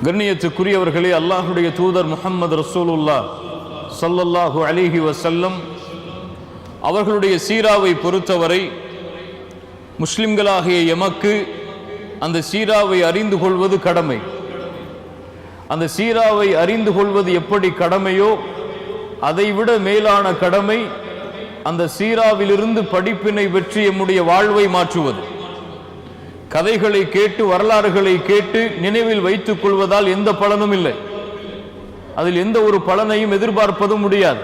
கண்ணியத்துக்குரியவர்களே, அல்லாஹுடைய தூதர் முஹம்மது ரசூலுல்லாஹ் ஸல்லல்லாஹு அலைஹி வஸல்லம் அவர்களுடைய சீராவை பொறுத்தவரை முஸ்லிம்களாகிய எமக்கு அந்த சீராவை அறிந்து கொள்வது கடமை. அந்த சீராவை அறிந்து கொள்வது எப்படி கடமையோ அதைவிட மேலான கடமை அந்த சீராவிலிருந்து படிப்பினை பெற்று எம்முடைய வாழ்வை மாற்றுவது. கதைகளை கேட்டு வரலாறுகளை கேட்டு நினைவில் வைத்துக் கொள்வதால் எந்த பலனும் இல்லை, அதில் எந்த ஒரு பலனையும் எதிர்பார்ப்பதும் முடியாது.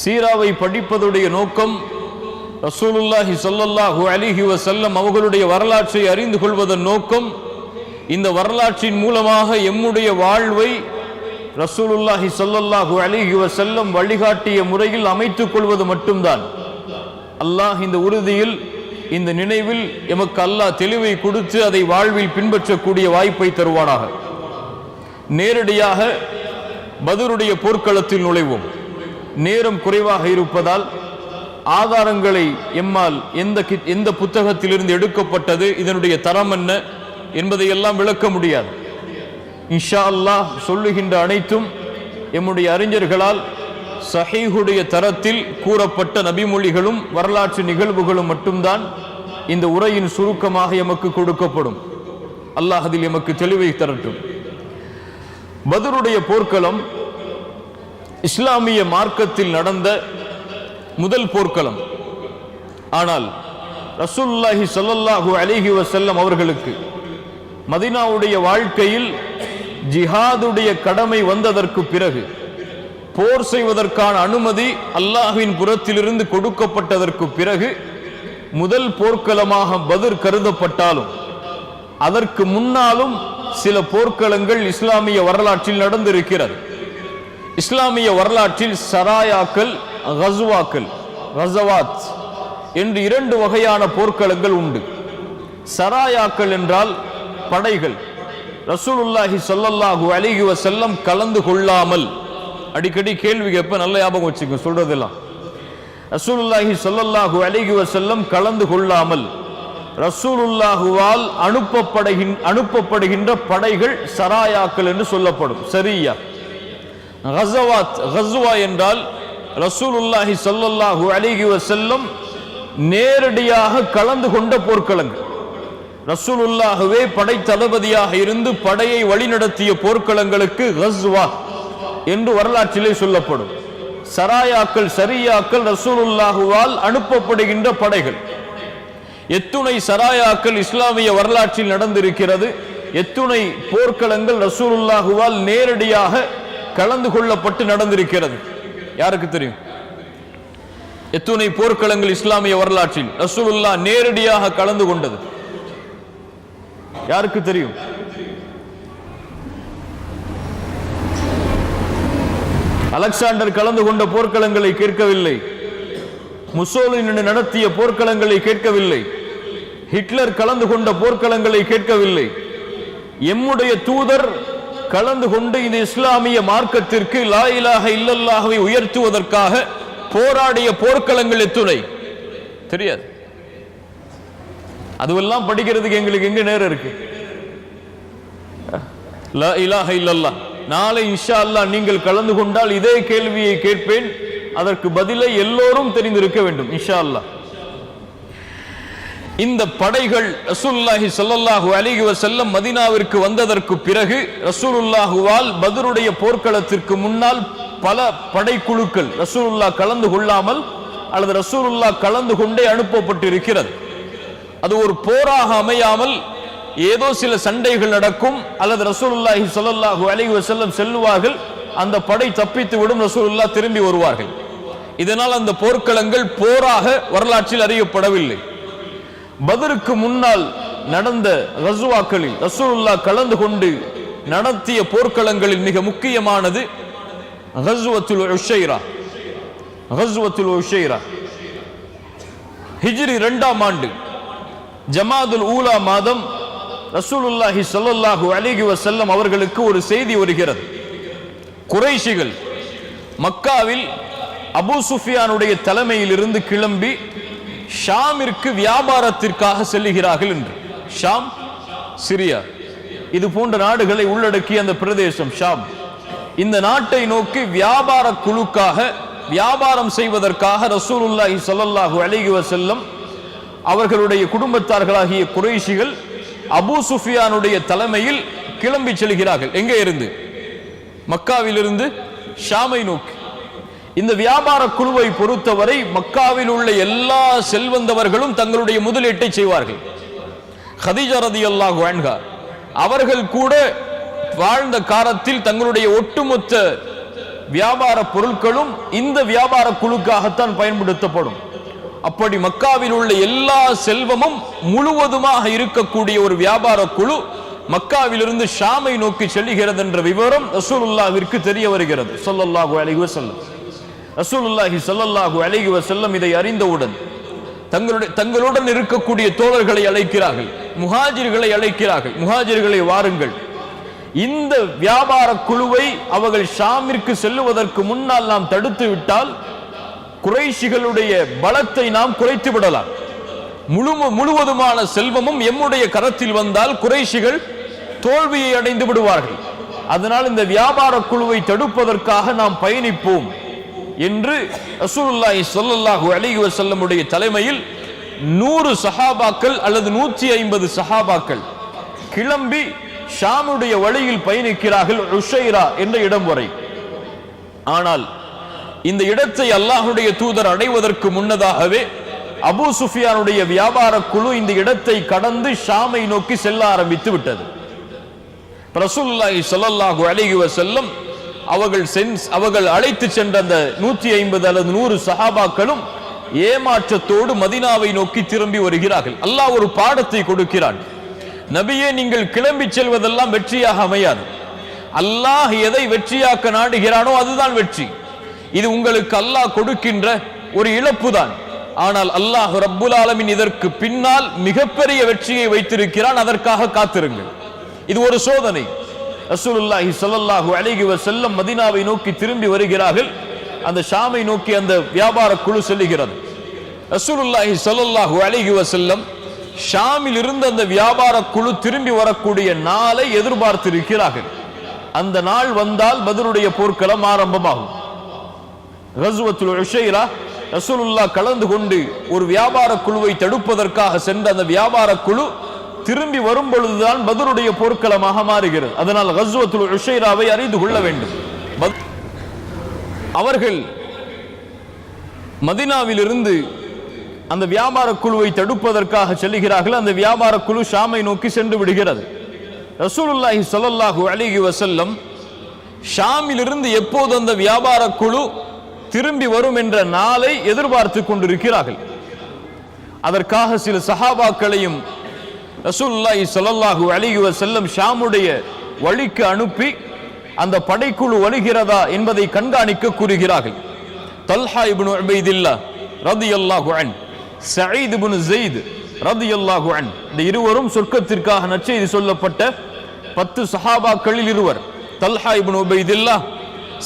சீராவை படிப்பதுடைய நோக்கம் ரசூலுல்லாஹி ஸல்லல்லாஹு அலைஹி வஸல்லம் அவர்களுடைய வரலாற்றை அறிந்து கொள்வதன் நோக்கம் இந்த வரலாற்றின் மூலமாக எம்முடைய வாழ்வை ரசூலுல்லாஹி ஸல்லல்லாஹு அலைஹி வஸல்லம் வழிகாட்டிய முறையில் அமைத்துக் கொள்வது மட்டும்தான். அல்லாஹ் இந்த உறுதியில் இந்த நினைவில் எமக்கு அல்லாஹ் தெளிவை கொடுத்து அதை வாழ்வில் பின்பற்றக்கூடிய வாய்ப்பை தருவானாக. நேரடியாக பத்ருடைய போர்க்களத்தில் நுழைவோம். நேரம் குறைவாக இருப்பதால் ஆதாரங்களை எம்மால் எந்த புத்தகத்திலிருந்து எடுக்கப்பட்டது, இதனுடைய தரம் என்ன என்பதையெல்லாம் விளக்க முடியாது. இன்ஷா அல்லாஹ் சொல்லுகின்ற அனைத்தும் எம்முடைய அறிஞர்களால் சஹீஹுடைய தரத்தில் கூறப்பட்ட நபிமொழிகளும் வரலாற்று நிகழ்வுகளும் மட்டும்தான் இந்த உரையின் சுருக்கமாக எமக்கு கொடுக்கப்படும். அல்லாஹ் அதில் எமக்கு தெளிவை தரட்டும். பத்ருடைய போர்க்களம் இஸ்லாமிய மார்க்கத்தில் நடந்த முதல் போர்க்களம். ஆனால் ரசூலுல்லாஹி ஸல்லல்லாஹு அலைஹி வஸல்லம் அவர்களுக்கு மதீனாவுடைய வாழ்க்கையில் ஜிஹாதுடைய கடமை வந்ததற்கு பிறகு, போர் செய்வதற்கான அனுமதி அல்லாஹ்வின் புறத்திலிருந்து கொடுக்கப்பட்டதற்கு பிறகு முதல் போர்க்களமாக பத்ர் கருதப்பட்டாலும் அதற்கு முன்னாலும் சில போர்க்களங்கள் இஸ்லாமிய வரலாற்றில் நடந்திருக்கிறது. இஸ்லாமிய வரலாற்றில் சராயாக்கள், கஸ்வாக்கள், கஸவாத் என்று இரண்டு வகையான போர்க்களங்கள் உண்டு. சராயாக்கள் என்றால் படைகள் ரசூலுல்லாஹி ஸல்லல்லாஹு அலைஹி வஸல்லம் கலந்து கொள்ளாமல், அடிக்கடி கேள்வி கேட்ப, நல்ல ஞாபகம் வச்சுக்க சொல்றதெல்லாம், ரசூலுல்லாஹி ஸல்லல்லாஹு அலைஹி வஸல்லம் கலந்து கொள்ளாமல் ரசூலுல்லாஹுவால் அனுப்பப்படுகின்ற படைகள் சராயாக்கள் என்று சொல்லப்படும். சரியா. கஸவாத், கஸ்வா என்றால் ரசூலுல்லாஹி ஸல்லல்லாஹு அலைஹி வஸல்லம் நேரடியாக கலந்து கொண்ட போர்க்களங்கள். ரசூலுல்லாஹுவே படை தளபதியாக இருந்து படையை வழிநடத்திய போர்க்களங்களுக்கு கஸ்வா என்று வரலாற்றிலே சொல்லப்படும். சராயாக்கள், சரியாக்கள் ரசூலுல்லாஹுவால் அனுப்பப்படுகின்ற படைகள். எத்துணை சராயாக்கள் இஸ்லாமிய வரலாற்றில் நடந்திருக்கிறது, எத்துணை போர்க்களங்கள் ரசூலுல்லாஹுவால் நேரடியாக கலந்து கொள்ளப்பட்டு நடந்திருக்கிறது. யாருக்கு தெரியும்? எத்துணை போர்க்களங்கள் இஸ்லாமிய வரலாற்றில் ரசூலுல்லாஹ் நேரடியாக கலந்து கொண்டது யாருக்கு தெரியும்? அலெக்சாண்டர் கலந்து கொண்ட போர்க்களங்களை கேட்கவில்லை, முசோலினி நடத்திய போர்க்களங்களை கேட்கவில்லை, ஹிட்லர் கலந்து கொண்ட போர்க்களங்களை கேட்கவில்லை. எம்முடைய தூதர் கலந்து கொண்டு இந்த இஸ்லாமிய மார்க்கத்திற்கு லா இலாஹ இல்லல்லாஹ்வை உயர்த்துவதற்காக போராடிய போர்க்களங்கள் எத்துணை தெரியாது. அதுவெல்லாம் படிக்கிறதுக்கு எங்களுக்கு எங்க நேரம் இருக்கு? லா இலாஹ இல்லல்லாஹ். நாளை இன்ஷா அல்லாஹ் நீங்கள் கலந்து கொண்டால் இதே கேள்வியை கேட்பேன், அதற்கு பதிலை எல்லோரும் தெரிந்திருக்க வேண்டும் இன்ஷா அல்லாஹ். இந்த படைகள் ரசூலுல்லாஹி ஸல்லல்லாஹு அலைஹி வஸல்லம் மதீனாவிற்கு வந்ததற்கு பிறகு ரசூலுல்லாஹுவால் பத்ருடைய போர்க்களத்திற்கு முன்னால் பல படைக்குழுக்கள் ரசூலுல்லாஹ் கலந்து கொள்ளாமல் அல்லது ரசூலுல்லாஹ் கலந்து கொண்டே அனுப்பப்பட்டிருக்கிறது. அது ஒரு போராக அமையாமல் ஏதோ சில சண்டைகள் நடக்கும், அல்லது ரசூலுல்லாஹி ஸல்லல்லாஹு அலைஹி வஸல்லம் செல்வார்கள், அந்த படை தப்பித்து விடும், ரசூலுல்லாஹ் திரும்பி வருவார்கள். இதனால் அந்த போர்க்களங்கள் போராக வரலாற்றில் அறியப்படவில்லை. பத்ருக்கு முன்னால் நடந்த கஸ்வாக்களில் ரசூலுல்லாஹ் கலந்து கொண்டு நடத்திய போர்க்களங்களில் மிக முக்கியமானது கஸ்வத்துல் உஷைரா. கஸ்வத்துல் உஷைரா ஹிஜ்ரி 2ஆம் ஆண்டு ஜமாதுல் ஊலா மாதம் ரசூலுல்லாஹி ஸல்லல்லாஹு அலைஹி வஸல்லம் அவர்களுக்கு ஒரு செய்தி வருகிறது. குறைஷிகள் மக்காவில் அபூ சுஃபியானுடைய தலைமையில் இருந்து கிளம்பி ஷாமிற்கு வியாபாரத்திற்காக செல்லுகிறார்கள் என்று. ஷாம், சிரியா இது போன்ற நாடுகளை உள்ளடக்கிய அந்த பிரதேசம் ஷாம். இந்த நாட்டை நோக்கி வியாபார குழுக்காக வியாபாரம் செய்வதற்காக ரசூலுல்லாஹி ஸல்லல்லாஹு அலைஹி வஸல்லம் அவர்களுடைய குடும்பத்தார்களாகிய குறைஷிகள் அபூ சுஃபியானுடைய தலைமையில் கிளம்பி செல்கிறார்கள். எங்கே இருந்து? மக்காவிலிருந்து ஷாமை நோக்கி. இந்த வியாபார குழுவை பொறுத்தவரை மக்காவில் உள்ள எல்லா செல்வந்தவர்களும் தங்களுடைய முதலீட்டை செய்வார்கள். கதீஜா ரலியல்லாஹு அன்ஹா அவர்கள் கூட வாழ்ந்த காலத்தில் தங்களுடைய ஒட்டுமொத்த வியாபார பொருட்களும் இந்த வியாபார குழுக்காகத்தான் பயன்படுத்தப்படும். அப்படி மக்காவில் உள்ள எல்லா செல்வமும் முழுவதுமாக இருக்கக்கூடிய ஒரு வியாபார குழு மக்காவிலிருந்து ஷாமை நோக்கி செல்கிறது என்ற விவரம் ரசூலுல்லாஹ்விற்கு தெரிய வருகிறது ஸல்லல்லாஹு அலைஹி வஸல்லம். ரசூலுல்லாஹி ஸல்லல்லாஹு அலைஹி வஸல்லம் இதை அறிந்தவுடன் தங்களுடன் இருக்கக்கூடிய தோழர்களை அழைக்கிறார்கள், முஹாஜிர்களை அழைக்கிறார்கள். முஹாஜிர்களை வாருங்கள், இந்த வியாபார குழுவை அவர்கள் ஷாமிற்கு செல்லுவதற்கு முன்னால் நாம் தடுத்து விட்டால் குறைஷிகளுடைய பலத்தை நாம் குறைத்து விடலாம். முழுவதுமான செல்வமும் எம்முடைய கரத்தில் வந்தால் குறைஷிகள் தோல்வியை அடைந்து விடுவார்கள். அதனால் இந்த வியாபார குழுவை தடுப்பதற்காக நாம் பயணிப்போம் என்று ரசூலுல்லாஹி ஸல்லல்லாஹு அலைஹி வஸல்லமுடைய தலைமையில் 100 சஹாபாக்கள் அல்லது 150 சஹாபாக்கள் கிளம்பி ஷாமுடைய வழியில் பயணிக்கிறார்கள், உஷைரா என்ற இடம் வரை. ஆனால் இந்த இடத்தை அல்லாஹ்வுடைய தூதர் அடைவதற்கு முன்னதாகவே அபூ சுஃபியானுடைய வியாபார குழு இந்த இடத்தை கடந்து ஷாமை நோக்கி செல்ல ஆரம்பித்து விட்டது. ரசூலுல்லாஹி ஸல்லல்லாஹு அலைஹி வஸல்லம் அவர்கள் அழைத்து சென்ற அந்த 150 அல்லது 100 சஹாபாக்களும் ஏமாற்றத்தோடு மதீனாவை நோக்கி திரும்பி வருகிறார்கள். அல்லாஹ் ஒரு பாடத்தை கொடுக்கிறான். நபியே, நீங்கள் கிளம்பி செல்வதெல்லாம் வெற்றியாக அமையாது. அல்லாஹ் எதை வெற்றியாக்க நாடுகிறானோ அதுதான் வெற்றி. இது உங்களுக்கு அல்லாஹ் கொடுக்கின்ற ஒரு இழப்பு தான். ஆனால் அல்லாஹ் ரப்புல் ஆலமீன் இதற்கு பின்னால் மிகப்பெரிய வெற்றியை வைத்திருக்கிறான். அதற்காக காத்திருங்கள். இது ஒரு சோதனை. ரசூலுல்லாஹி ஸல்லல்லாஹு அலைஹி வஸல்லம் மதீனாவை நோக்கி திரும்பி வருகிறார்கள். அந்த ஷாமை நோக்கி அந்த வியாபார குழு செல்லுகிறது. ரசூலுல்லாஹி ஸல்லல்லாஹு அலைஹி வஸல்லம் ஷாமில் இருந்து அந்த வியாபார குழு திரும்பி வரக்கூடிய நாளை எதிர்பார்த்திருக்கிறார்கள். அந்த நாள் வந்தால் பத்ருடைய போர்க்களம் ஆரம்பமாகும். கஸ்வத்துல் உஷைரா ரசூலுல்லாஹ் கலந்து கொண்டு ஒரு வியாபார குழுவை தடுப்பதற்காக சென்ற அந்த வியாபார குழு திரும்பி வரும் பொழுதுதான் பத்ருடைய போர்க்களமாக மாறுகிறது. அதனால் கஸ்வத்துல் உஷைராவை அறிந்து கொள்ள வேண்டும். அவர்கள் மதீனாவில் இருந்து அந்த வியாபார குழுவை தடுப்பதற்காக செல்கிறார்கள். அந்த வியாபார குழு ஷாமை நோக்கி சென்று விடுகிறது. ரசூலுல்லாஹி ஸல்லல்லாஹு அலைஹி வஸல்லம் ஷாமில் இருந்து எப்போது அந்த வியாபார குழு திரும்பி வரும் என்ற நாளை எதிர்பார்த்து கொண்டிருக்கிறார்கள். அதற்காக சில சஹாபாக்களையும் ரசூலுல்லாஹி ஸல்லல்லாஹு அலைஹி வஸல்லம் ஷாமுடைய வழிக்கு அனுப்பி அந்த படைக்குழு வருகிறதா என்பதை கண்காணிக்க கூறுகிறார்கள். தல்ஹா இப்னு உபைதில்லா ரலியல்லாஹு அன்ஹு, சயீத் இப்னு ஸைத் ரலியல்லாஹு அன்ஹு, இந்த இருவரும் சொர்க்கத்திற்காக நற்செய்தி சொல்லப்பட்ட 10 சஹாபாக்களில் இருவர். தல்ஹா இப்னு உபைதில்லா,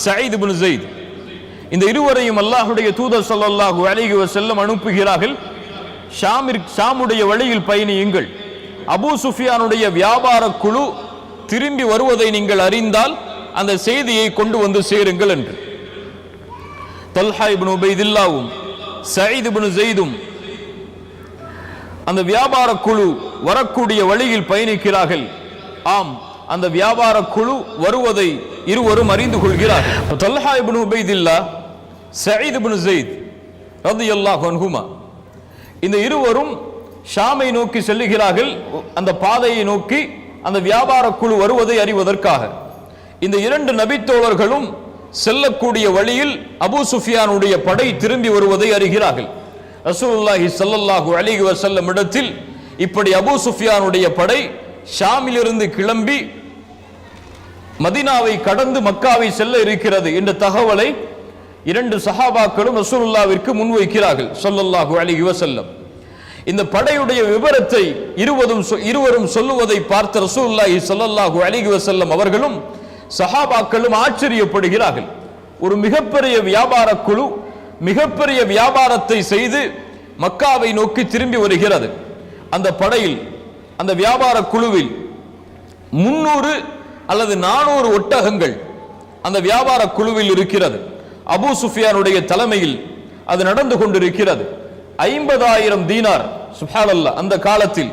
சயீத் இப்னு ஸைத், இந்த இருவரையும் அல்லாஹ்வுடைய தூதர் ஸல்லல்லாஹு அலைஹி வஸல்லம் அனுப்புகிறார்கள். ஷாமுடைய வழியில் பயணியுங்கள். அபூ சுஃபியானுடைய வியாபார குழு திரும்பி வருவதை நீங்கள் அறிந்தால் அந்த செய்தியை கொண்டு வந்து சேருங்கள் என்று. தல்ஹா இப்னு உபைதில்லாவும் சயீத் இப்னு ஸைதும் அந்த வியாபார குழு வரக்கூடிய வழியில் பயணிக்கிறார்கள். ஆம், அந்த வியாபார குழு வருவதை இருவரும் அறிந்து கொள்கிறார்கள். தல்ஹா இப்னு உபைதில்லா, சயீத் இப்னு ஸைத் ரலியல்லாஹு அன்ஹுமா, இந்த இருவரும் ஷாமை நோக்கி செல்லுகிறார்கள். அந்த பாதையை நோக்கி அந்த வியாபார குழு வருவதை அறிவதற்காக. இந்த 2 நபித்தோழர்களும் செல்லக்கூடிய வழியில் அபூ சுஃபியானுடைய படை திரும்பி வருவதை அறிகிறார்கள். ரசூலுல்லாஹி ஸல்லல்லாஹு அலைஹி வஸல்லம் இடத்தில் இப்படி அபூ சுஃபியானுடைய படை ஷாமிலிருந்து கிளம்பி மதீனாவை கடந்து மக்காவை செல்ல இருக்கிறது என்ற தகவலை 2 சஹாபாக்களும் ரசூலுல்லாஹ்விற்கு முன்வைக்கிறார்கள் ஸல்லல்லாஹு அலைஹி வஸல்லம். இந்த படையுடைய விவரத்தை இருவரும் சொல்லுவதை பார்த்த ரசூலுல்லாஹி ஸல்லல்லாஹு அலைஹி வஸல்லம் அவர்களும் சஹாபாக்களும் ஆச்சரியப்படுகிறார்கள். ஒரு மிகப்பெரிய வியாபார குழு மிகப்பெரிய வியாபாரத்தை செய்து மக்காவை நோக்கி திரும்பி வருகிறது. அந்த படையில், அந்த வியாபார குழுவில் 300 அல்லது 400 ஒட்டகங்கள் அந்த வியாபார குழுவில் இருக்கிறது. அபூ சுஃபியானுடைய தலைமையில் அது நடந்து கொண்டிருக்கிறது. 50,000 தீனார், சுப்ஹானல்லாஹ், அந்த காலத்தில்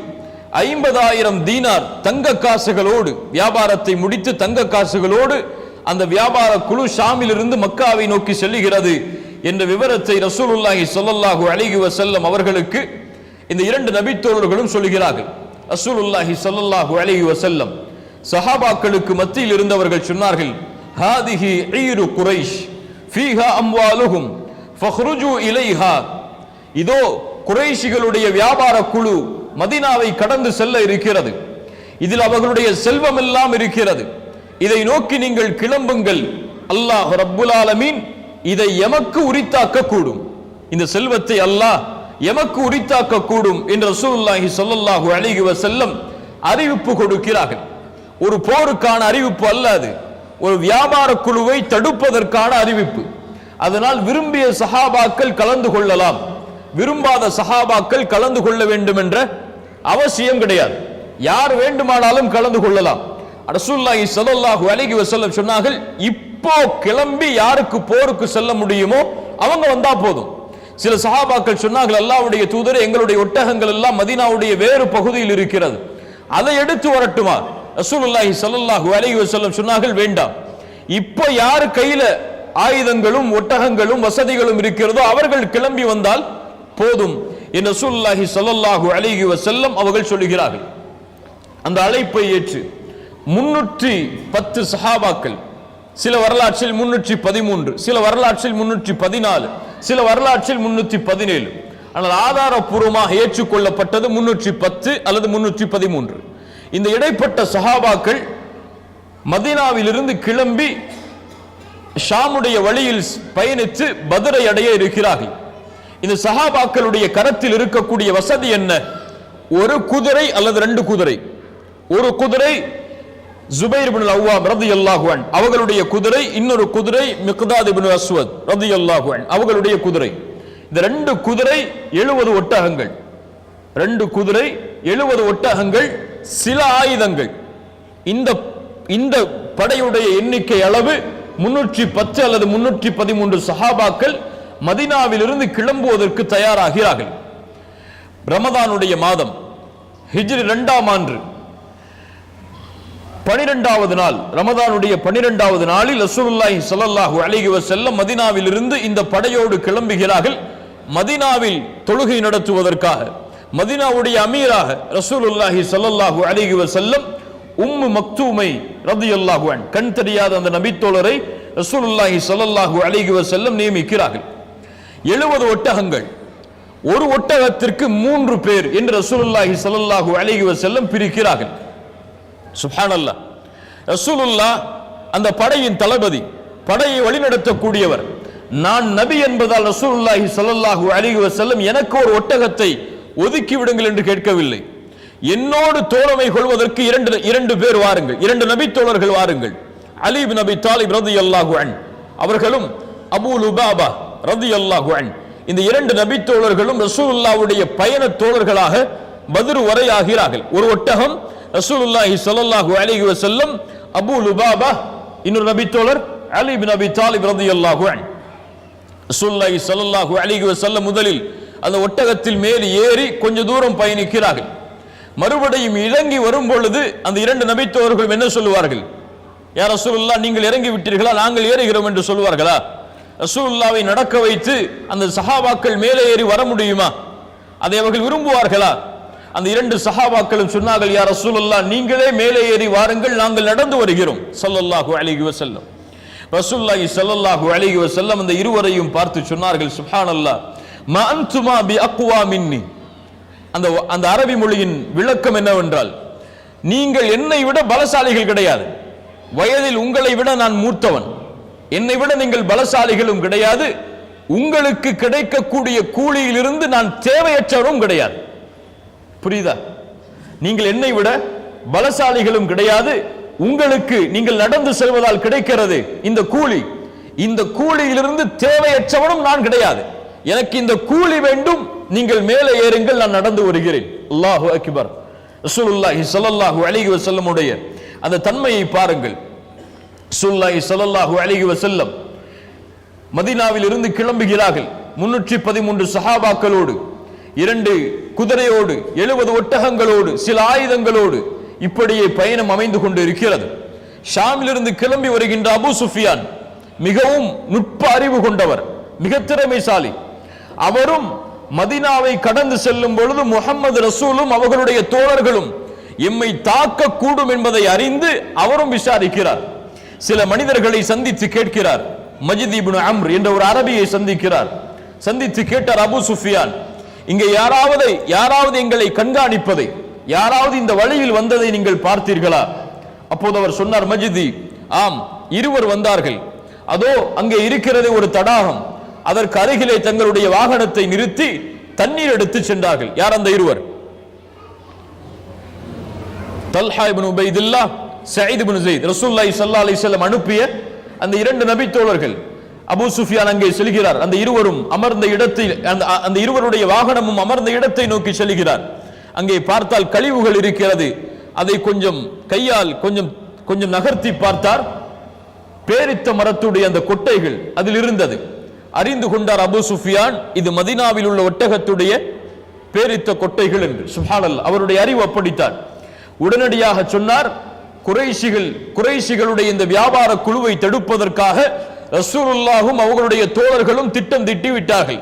50,000 தீனார் தங்க காசுகளோடு வியாபாரத்தை முடித்து தங்க காசுகளோடு அந்த வியாபார குழு ஷாமிலிருந்து மக்காவை நோக்கி செல்லுகிறது என்ற விவரத்தை ரசூலுல்லாஹி ஸல்லல்லாஹு அலைஹி வஸல்லம் அவர்களுக்கு இந்த இரண்டு நபித்தோழர்களும் சொல்கிறார்கள். ரசூலுல்லாஹி ஸல்லல்லாஹு அலைஹி வஸல்லம் சஹாபாக்களுக்கு மத்தியில் இருந்தவர்கள் சொன்னார்கள், ஹாதிஹி ஈரு குரைஷ் ஃபீஹா அம்வாலுஹும் ஃபஹ்ருஜு இலைஹா. இதோ குறைஷிகளுடைய வியாபார குழு மதீனாவை கடந்து செல்ல இருக்கிறது, இதில் அவர்களுடைய செல்வம் எல்லாம் இருக்கிறது, இதை நோக்கி நீங்கள் கிளம்புங்கள், அல்லாஹ் ரப்புல் ஆலமீன் இதை எமக்கு உரித்தாக்க கூடும், இந்த செல்வத்தை அல்லாஹ் எமக்கு உரித்தாக்க கூடும் என்று ரசூலுல்லாஹி ஸல்லல்லாஹு அலைஹி வஸல்லம் அறிவிப்பு கொடுக்கிறார்கள். ஒரு போருக்கான அறிவிப்பு அல்ல, அது ஒரு வியாபார குழுவை தடுப்பதற்கான அறிவிப்பு. அதனால் விரும்பிய சஹாபாக்கள் கலந்து கொள்ளலாம், விரும்பாத சஹாபாக்கள் கலந்து கொள்ள வேண்டும் என்ற அவசியம் கிடையாது, யார் வேண்டுமானாலும் கலந்து கொள்ளலாம். ரசூலுல்லாஹி ஸல்லல்லாஹு அலைஹி வஸல்லம் சொன்னார்கள், இப்போ கிளம்பி யாருக்கு போருக்கு செல்ல முடியுமோ அவங்க வந்தா போதும். சில சஹாபாக்கள் சொன்னார்கள், அல்லாஹ்வுடைய தூதரே, எங்களுடைய ஒட்டகங்கள் எல்லாம் மதீனாவுடைய வேறு பகுதியில் இருக்கிறது, அதை எடுத்து வரட்டுமா? ரசூலுல்லாஹி ஸல்லல்லாஹு அலைஹி வஸல்லம் சொன்னார்கள், வேண்டாம், இப்போ யார் கையில ஆயுதங்களும் ஒட்டகங்களும் வசதிகளும் இருக்கிறதோ அவர்கள் கிளம்பி வந்தால் போதும் என்று ரசூலுல்லாஹி ஸல்லல்லாஹு அலைஹி வஸல்லம் அவர்கள் சொல்கிறார்கள். அந்த அழைப்பை ஏற்று 310 சஹாபாக்கள், சில வரலாற்றில் 313, சில வரலாற்றில் 314, சில வரலாற்றில் 317, ஆனால் ஆதாரபூர்வமாக ஏற்றுக்கொள்ளப்பட்டது 310 அல்லது 313. இந்த இடைப்பட்ட சஹாபாக்கள் மதீனாவிலிருந்து கிளம்பி ஷாமுடைய வழியில் பயணித்து பத்ரை அடைய இருக்கிறார்கள். இந்த சஹாபாக்களுடைய கரத்தில் இருக்கக்கூடிய வசதி என்ன? ஒரு குதிரை அல்லது 2 குதிரை. ஒரு குதிரை ஜுபைர் இப்னு அவ்வாம் ரலியல்லாஹு அன்ஹு அவர்களுடைய குதிரை, இன்னொரு குதிரை மிக்தாத் இப்னு அஸ்வத் ரலியல்லாஹு அன்ஹு அவர்களுடைய குதிரை. இந்த 2 குதிரை 70 ஒட்டகங்கள், 2 குதிரை 70 ஒட்டகங்கள், சில ஆயுதங்கள். இந்த படையுடைய எண்ணிக்கை அளவு 310 அல்லது 313 சஹாபாக்கள் மதீனாவிலிருந்து கிளம்புவதற்கு தயாராகிறார்கள். ரமதானுடைய மாதம், ஹிஜ்ரி 2ஆம் ஆண்டு 12வது நாள், ரமதானுடைய 12வது நாளில் ரசூலுல்லாஹி ஸல்லல்லாஹு அலைஹி வஸல்லம் மதீனாவிலிருந்து இந்த படையோடு கிளம்புகிறார்கள். மதீனாவில் தொழுகை நடத்துவதற்காக மதீனாவுடைய அமீராக ரசூலுல்லாஹி ஸல்லல்லாஹு அலைஹி வஸல்லம் உம்மு மக்தூமை ரலியல்லாஹு அன்ஹா, கண் தெரியாத அந்த நபித்தோழரை ரசூலுல்லாஹி ஸல்லல்லாஹு அலைஹி வஸல்லம் நியமிக்கிறார்கள். 70 ஒட்டகங்கள், ஒரு ஒட்டகத்திற்கு 3 பேர் என்று ரசூலுல்லாஹி ஸல்லல்லாஹு அலைஹி வஸல்லம் பிரிக்கிறார்கள். சுப்ஹானல்லாஹ், ரசூலுல்லாஹ் அந்த படையின் தளபதி, படையை வழிநடத்தக்கூடியவர். நான் நபி என்பதால் ரசூலுல்லாஹி ஸல்லல்லாஹு அலைஹி வஸல்லம் எனக்கு ஒரு ஒட்டகத்தை ஒதுக்கி விடுங்கள் என்று கேட்கவில்லை. என்னோடு தோழமை கொள்வதற்கு 2 பேர் வாருங்கள், 2 நபி தோழர்கள் வாருங்கள். அலி இப்னு அபி தாலிப் ரலியல்லாஹு அன்ஹு அவர்களும் அபூ லுபாபா ரலியல்லாஹு அன்ஹு, இந்த 2 நபி தோழர்களும் ரசூலுல்லாஹ்வுடைய பயண தோழர்களாக பத்ர் வரை ஆகிறார்கள். ஒரு ஒட்டகம் ரசூலுல்லாஹி ஸல்லல்லாஹு அலைஹி வஸல்லம், அபூ லுபாபா, இன்னொரு நபி தோழர் அலி இப்னு அபி தாலிப் ரலியல்லாஹு அன்ஹு. ரசூலுல்லாஹி ஸல்லல்லாஹு அலைஹி வஸல்லம் முதலில் அந்த ஒட்டகத்தில் மேல் ஏறி கொஞ்ச தூரம் பயணிக்கிறார்கள். மறுபடியும் இறங்கி வரும் பொழுது அந்த 2 நபி தோழர்கள் என்ன சொல்லுவார்கள்? யா ரசூலுல்லாஹ், நீங்கள் இறங்கி விட்டீர்களா, நாங்கள் ஏறுகிறோம் என்று சொல்வார்களா? ரசூலுல்லாஹ்வை நடக்க வைத்து அந்த சஹாபாக்கள் மேலே ஏறி வர முடியுமா? அதை அவர்கள் விரும்புவார்களா? அந்த 2 சஹாபாக்களும் சொன்னார்கள், யா ரசூலுல்லாஹ், நீங்களே மேலே ஏறி வாருங்கள், நாங்கள் நடந்து வருகிறோம் ஸல்லல்லாஹு அலைஹி வஸல்லம். ரசூலுல்லாஹி ஸல்லல்லாஹு அலைஹி வஸல்லம் அந்த இருவரையும் பார்த்து சொன்னார்கள், சுப்ஹானல்லாஹ், மா அன்துமா பி அக்வா மின்னி. அந்த அரபி மொழியின் விளக்கம் என்னவென்றால், நீங்கள் என்னை விட பலசாலிகள் கிடையாது, வயதில் உங்களை விட நான் மூத்தவன், என்னை விட நீங்கள் பலசாலிகளும் கிடையாது, உங்களுக்கு கிடைக்கக்கூடிய கூலியிலிருந்து நான் தேவையற்றவரும் கிடையாது. புரியுதா? நீங்கள் என்னை விட பலசாலிகளும் கிடையாது, உங்களுக்கு நீங்கள் நடந்து செல்வதால் கிடைக்கிறது இந்த கூலி, இந்த கூலியிலிருந்து தேவையற்றவனும் நான் கிடையாது, எனக்கு இந்த கூலி வேண்டும், நீங்கள் மேலே ஏறுங்கள், நான் நடந்து வருகிறேன். அல்லாஹு அக்பர். ரசூலுல்லாஹி ஸல்லல்லாஹு அலைஹி வஸல்லம் உடைய அந்த தன்மையை பாருங்கள். ரசூலுல்லாஹி ஸல்லல்லாஹு அலைஹி வஸல்லம் மதீனாவில் இருந்து கிளம்புகிறார்கள். 313 சஹாபாக்களோடு, 2 குதிரையோடு, 70 ஒட்டகங்களோடு, சில ஆயுதங்களோடு இப்படியே பயணம் அமைந்து கொண்டு இருக்கிறது. ஷாமிலிருந்து கிளம்பி வருகின்ற அபூ சுஃபியான் மிகவும் நுட்ப அறிவு கொண்டவர், மிக திறமைசாலி. அவரும் மதீனாவை கடந்து செல்லும் பொழுது முஹம்மது ரசூலும் அவர்களுடைய தோழர்களும் எம்மை தாக்க கூடும் என்பதை அறிந்து அவரும் விசாரிக்கிறார். சில மனிதர்களை சந்தித்து கேட்கிறார். மஜித் இப்னு அம்ர் என்ற ஒரு அரபியை சந்திக்கிறார். சந்தித்து கேட்டார், அபூ சுஃபியான், இங்கே யாராவது எங்களை கண்காணிப்பதை, யாராவது இந்த வழியில் வந்ததை நீங்கள் பார்த்தீர்களா? அப்போது அவர் சொன்னார், மஜிதி, ஆம், 2 வந்தார்கள். அதோ அங்கே இருக்கிறது ஒரு தடாகம், அதற்கு அருகிலே தங்களுடைய வாகனத்தை நிறுத்தி தண்ணீர் எடுத்து சென்றார்கள். யார் அந்த 2? தல்ஹா இப்னு உபைதுல்லாஹ், சயீத் இப்னு ஸைத். ரசூலுல்லாஹி ஸல்லல்லாஹு அலைஹி வஸல்லம் அனுப்பிய அந்த 2 நபி தோழர்கள். அபூ சுஃபியான் அங்கே செல்கிறார். அந்த 2 அமர்ந்த இடத்தில், அந்த 2 வாகனமும் அமர்ந்த இடத்தை நோக்கி செல்கிறார். அங்கே பார்த்தால் கழிவுகள் இருக்கிறது. அதை கொஞ்சம் கையால் கொஞ்சம் நகர்த்தி பார்த்தார். பேரித்த மரத்துடைய அந்த கொட்டைகள் அதில் இருந்தது. அறிந்து கொண்டார் அபூ சுஃபியான், இது மதீனாவில் உள்ள ஒட்டகத்துடைய பேரித்த கொட்டைகள் என்று. சுப்ஹானல்லாஹ், அவருடைய அறிவு அப்படித்தான். உடனடியாக சொன்னார், குறைஷிகளுடைய இந்த வியாபார குழுவை தடுப்பதற்காக ரசூலுல்லாஹும் அவர்களுடைய தோழர்களும் திட்டம் தீட்டி விட்டார்கள்.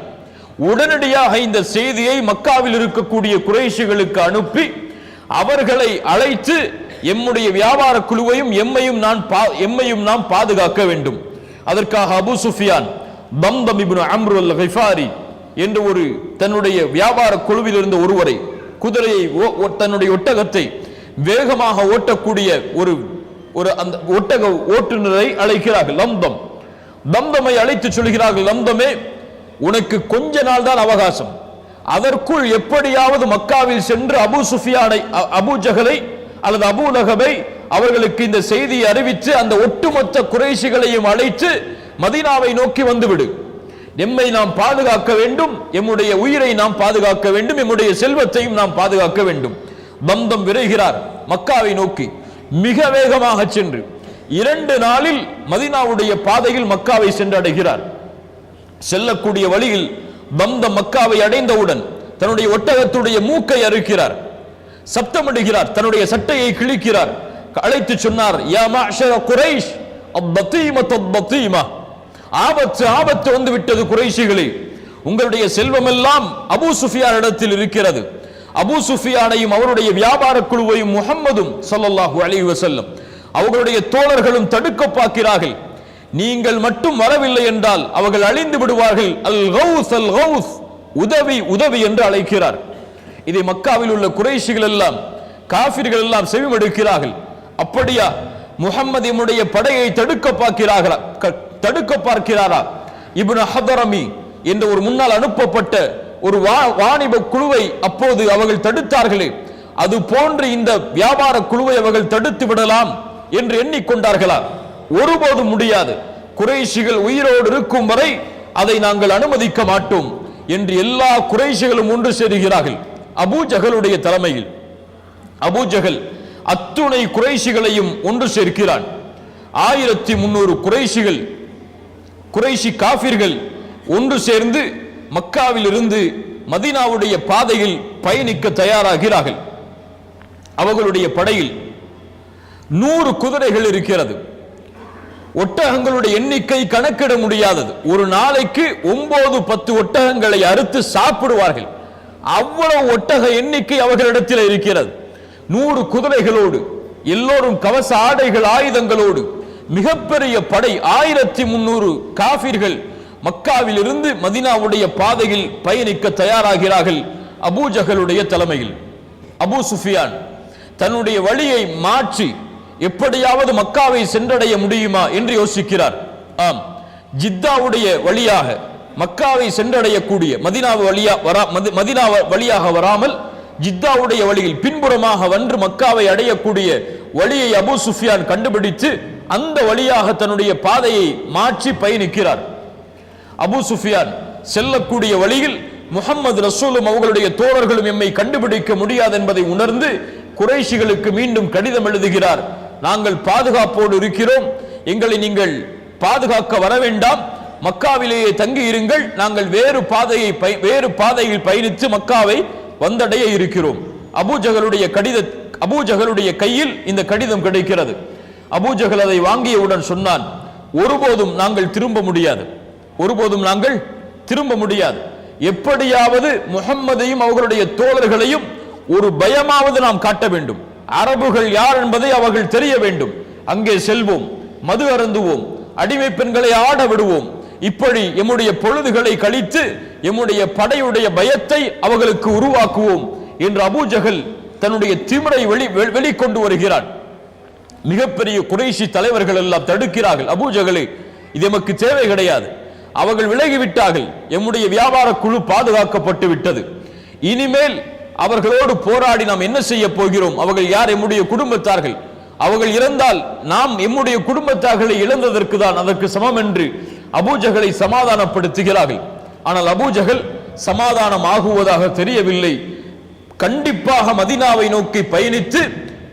உடனடியாக இந்த செய்தியை மக்காவில் இருக்கக்கூடிய குறைஷிகளுக்கு அனுப்பி அவர்களை அழைத்து எம்முடைய வியாபார குழுவையும் எம்மையும் நாம் பாதுகாக்க வேண்டும். அதற்காக அபூ சுஃபியான் தம்தம் இப்னு அம்ர் அல் கிஃபாரி என்ற ஒரு தன்னுடைய வியாபார குழுவில் இருந்த ஒருவரை, குதிரையை, தன்னுடைய ஒட்டகத்தை வேகமாக ஓட்டக்கூடிய ஒரு அந்த ஒட்டக ஓட்டுநரை அழைக்கிறார்கள். தம்தமை அழைத்து சொல்கிறார்கள், தம்தமே, உனக்கு கொஞ்ச நாள் தான் அவகாசம். அதற்குள் எப்படியாவது மக்காவில் சென்று அபூ சுஃபியானை, அபூ ஜஹலை அல்லது அபூ லஹபை அவர்களுக்கு இந்த செய்தியை அறிவித்து அந்த ஒட்டுமொத்த குறைஷிகளையும் அழைத்து மதீனாவை நோக்கி வந்துவிடு. எம்மை நாம் பாதுகாக்க வேண்டும், எம்முடைய உயிரை நாம் பாதுகாக்க வேண்டும், எம்முடைய செல்வத்தையும் நாம் பாதுகாக்க வேண்டும். தம்தம் விரைகிறார் மக்காவை நோக்கி. மிக வேகமாக சென்று 2 நாளில் மதீனாவுடைய பாதையில் மக்காவை சென்றடைகிறார். செல்லக்கூடிய வழியில் தம்தம் மக்காவை அடைந்தவுடன் தன்னுடைய ஒட்டகத்துடைய மூக்கை அறுக்கிறார், சப்தமிடுகிறார், தன்னுடைய சட்டையை கிழிக்கிறார். அழைத்து சொன்னார், யா மஅஷர குரைஷ், ஆபத்து வந்து விட்டது குறைஷிகளே, உங்களுடைய செல்வமெல்லாம் அபூ சுஃபியான் இடத்தில் இருக்கிறது. அபூ சுஃபியானையும் அவருடைய வியாபார குழுவையும் முஹம்மதும் ஸல்லல்லாஹு அலைஹி வஸல்லம் அவர்களுடைய தோழர்களும் தடுக்க பார்க்கிறார்கள். நீங்கள் மட்டும் வரவில்லை என்றால் அவர்கள் அழிந்து விடுவார்கள். அல் கௌஸ், உதவி என்று அழைக்கிறார். இதை மக்காவில் உள்ள குறைஷிகள் எல்லாம், காஃபிர்கள் எல்லாம் செவிமடுக்கிறார்கள். அப்படியா, முஹம்மதினுடைய படையை தடுக்க பார்க்கிறாரா? இப்னு ஹதரமி என்ற ஒரு முன்னால் அனுப்பப்பட்ட ஒரு வாணிப குழுவை அப்போது அவர்கள் தடுத்தார்களே, அது போன்று இந்த வியாபார குழுவை அவர்கள் தடுத்து விடலாம் என்று எண்ணிக்கொண்டார்களா? ஒருபோதும் முடியாது. குறைஷிகள் உயிரோடு இருக்கும் வரை அதை நாங்கள் அனுமதிக்க மாட்டோம் என்று எல்லா குறைஷிகளும் ஒன்று சேருகிறார்கள் அபூ ஜஹலுடைய தலைமையில். அபூ ஜஹல் அத்துணை குறைஷிகளையும் ஒன்று சேர்க்கிறான். 1300 குறைஷி காஃபிர்கள் ஒன்று சேர்ந்து மக்காவில் இருந்து மதீனாவுடைய பாதையில் பயணிக்க தயாராகிறார்கள். அவர்களுடைய படையில் 100 குதிரைகள் இருக்கிறது. ஒட்டகங்களுடைய எண்ணிக்கை கணக்கிட முடியாதது. ஒரு நாளைக்கு 9-10 ஒட்டகங்களை அறுத்து சாப்பிடுவார்கள். அவ்வளவு ஒட்டக எண்ணிக்கை அவர்களிடத்தில் இருக்கிறது. 100 குதிரைகளோடு, எல்லோரும் கவச ஆடைகள், ஆயுதங்களோடு மிகப்பெரிய படை 1300 காஃபிர்கள் மக்காவில் இருந்து மதீனாவுடைய பாதையில் பயணிக்க தயாராகிறார்கள் அபூ ஜஹலுடைய தலைமையில். அபூ சுஃபியான் தன்னுடைய வழியை மாற்றி எப்படியாவது மக்காவை சென்றடைய முடியுமா என்று யோசிக்கிறார். ஆம், ஜித்தாவுடைய வழியாக மக்காவை சென்றடையக்கூடிய மதீனா வழியாக வராமல் ஜித்தாவுடைய வழியில் பின்புறமாக வந்து மக்காவை அடையக்கூடிய வழியை அபூ சுஃபியான் கண்டுபிடித்து அந்த வழியாக தன்னுடைய பாதையை மாற்றி பயணிக்கிறார். அபூ சுஃபியான் செல்லக்கூடிய வழியில் முஹம்மது ரசூலும் அவர்களுடைய தோழர்களும் எம்மை கண்டுபிடிக்க முடியாது என்பதை உணர்ந்து குறைஷிகளுக்கு மீண்டும் கடிதம் எழுதுகிறார். நாங்கள் பாதுகாப்போடு இருக்கிறோம், எங்களை நீங்கள் பாதுகாக்க வர வேண்டாம், மக்காவிலேயே தங்கி இருங்கள், நாங்கள் வேறு பாதையில் பயணித்து மக்காவை வந்தடைய இருக்கிறோம். அபூஜகளுடைய கையில் இந்த கடிதம் கிடைக்கிறது. அபூஜஹல் அதை வாங்கியவுடன் சொன்னான், ஒருபோதும் நாங்கள் திரும்ப முடியாது, ஒருபோதும் நாங்கள் திரும்ப முடியாது. எப்படியாவது முஹம்மதையும் அவர்களுடைய தோழர்களையும் ஒரு பயமாவது நாம் காட்ட வேண்டும். அரபுகள் யார் என்பதை அவர்கள் தெரிய வேண்டும். அங்கே செல்வோம், மது அருந்துவோம், அடிமை பெண்களை ஆட விடுவோம், இப்படி எம்முடைய பொழுதுகளை கழித்து எம்முடைய படையுடைய பயத்தை அவர்களுக்கு உருவாக்குவோம் என்று அபூஜஹல் தன்னுடைய திமிரை வெளிக்கொண்டு வருகிறான். மிகப்பெரிய குறைஷி தலைவர்கள் எல்லாம் தடுக்கிறார்கள், அபூஜஹலை இது எமக்கு தேவை கிடையாது, அவர்கள் விலகிவிட்டார்கள், எம்முடைய வியாபார குழு பாதுகாக்கப்பட்டு விட்டது, இனிமேல் அவர்களோடு போராடி நாம் என்ன செய்ய போகிறோம், அவர்கள் யார், எம்முடைய குடும்பத்தார்கள், அவர்கள் இறந்தால் நாம் எம்முடைய குடும்பத்தார்களை இழந்ததற்கு தான் அதற்கு சமம் என்று அபூஜஹலை சமாதானப்படுத்துகிறார்கள். ஆனால் அபூஜஹல் சமாதானம் ஆகுவதாக தெரியவில்லை. கண்டிப்பாக மதீனாவை நோக்கி பயணித்து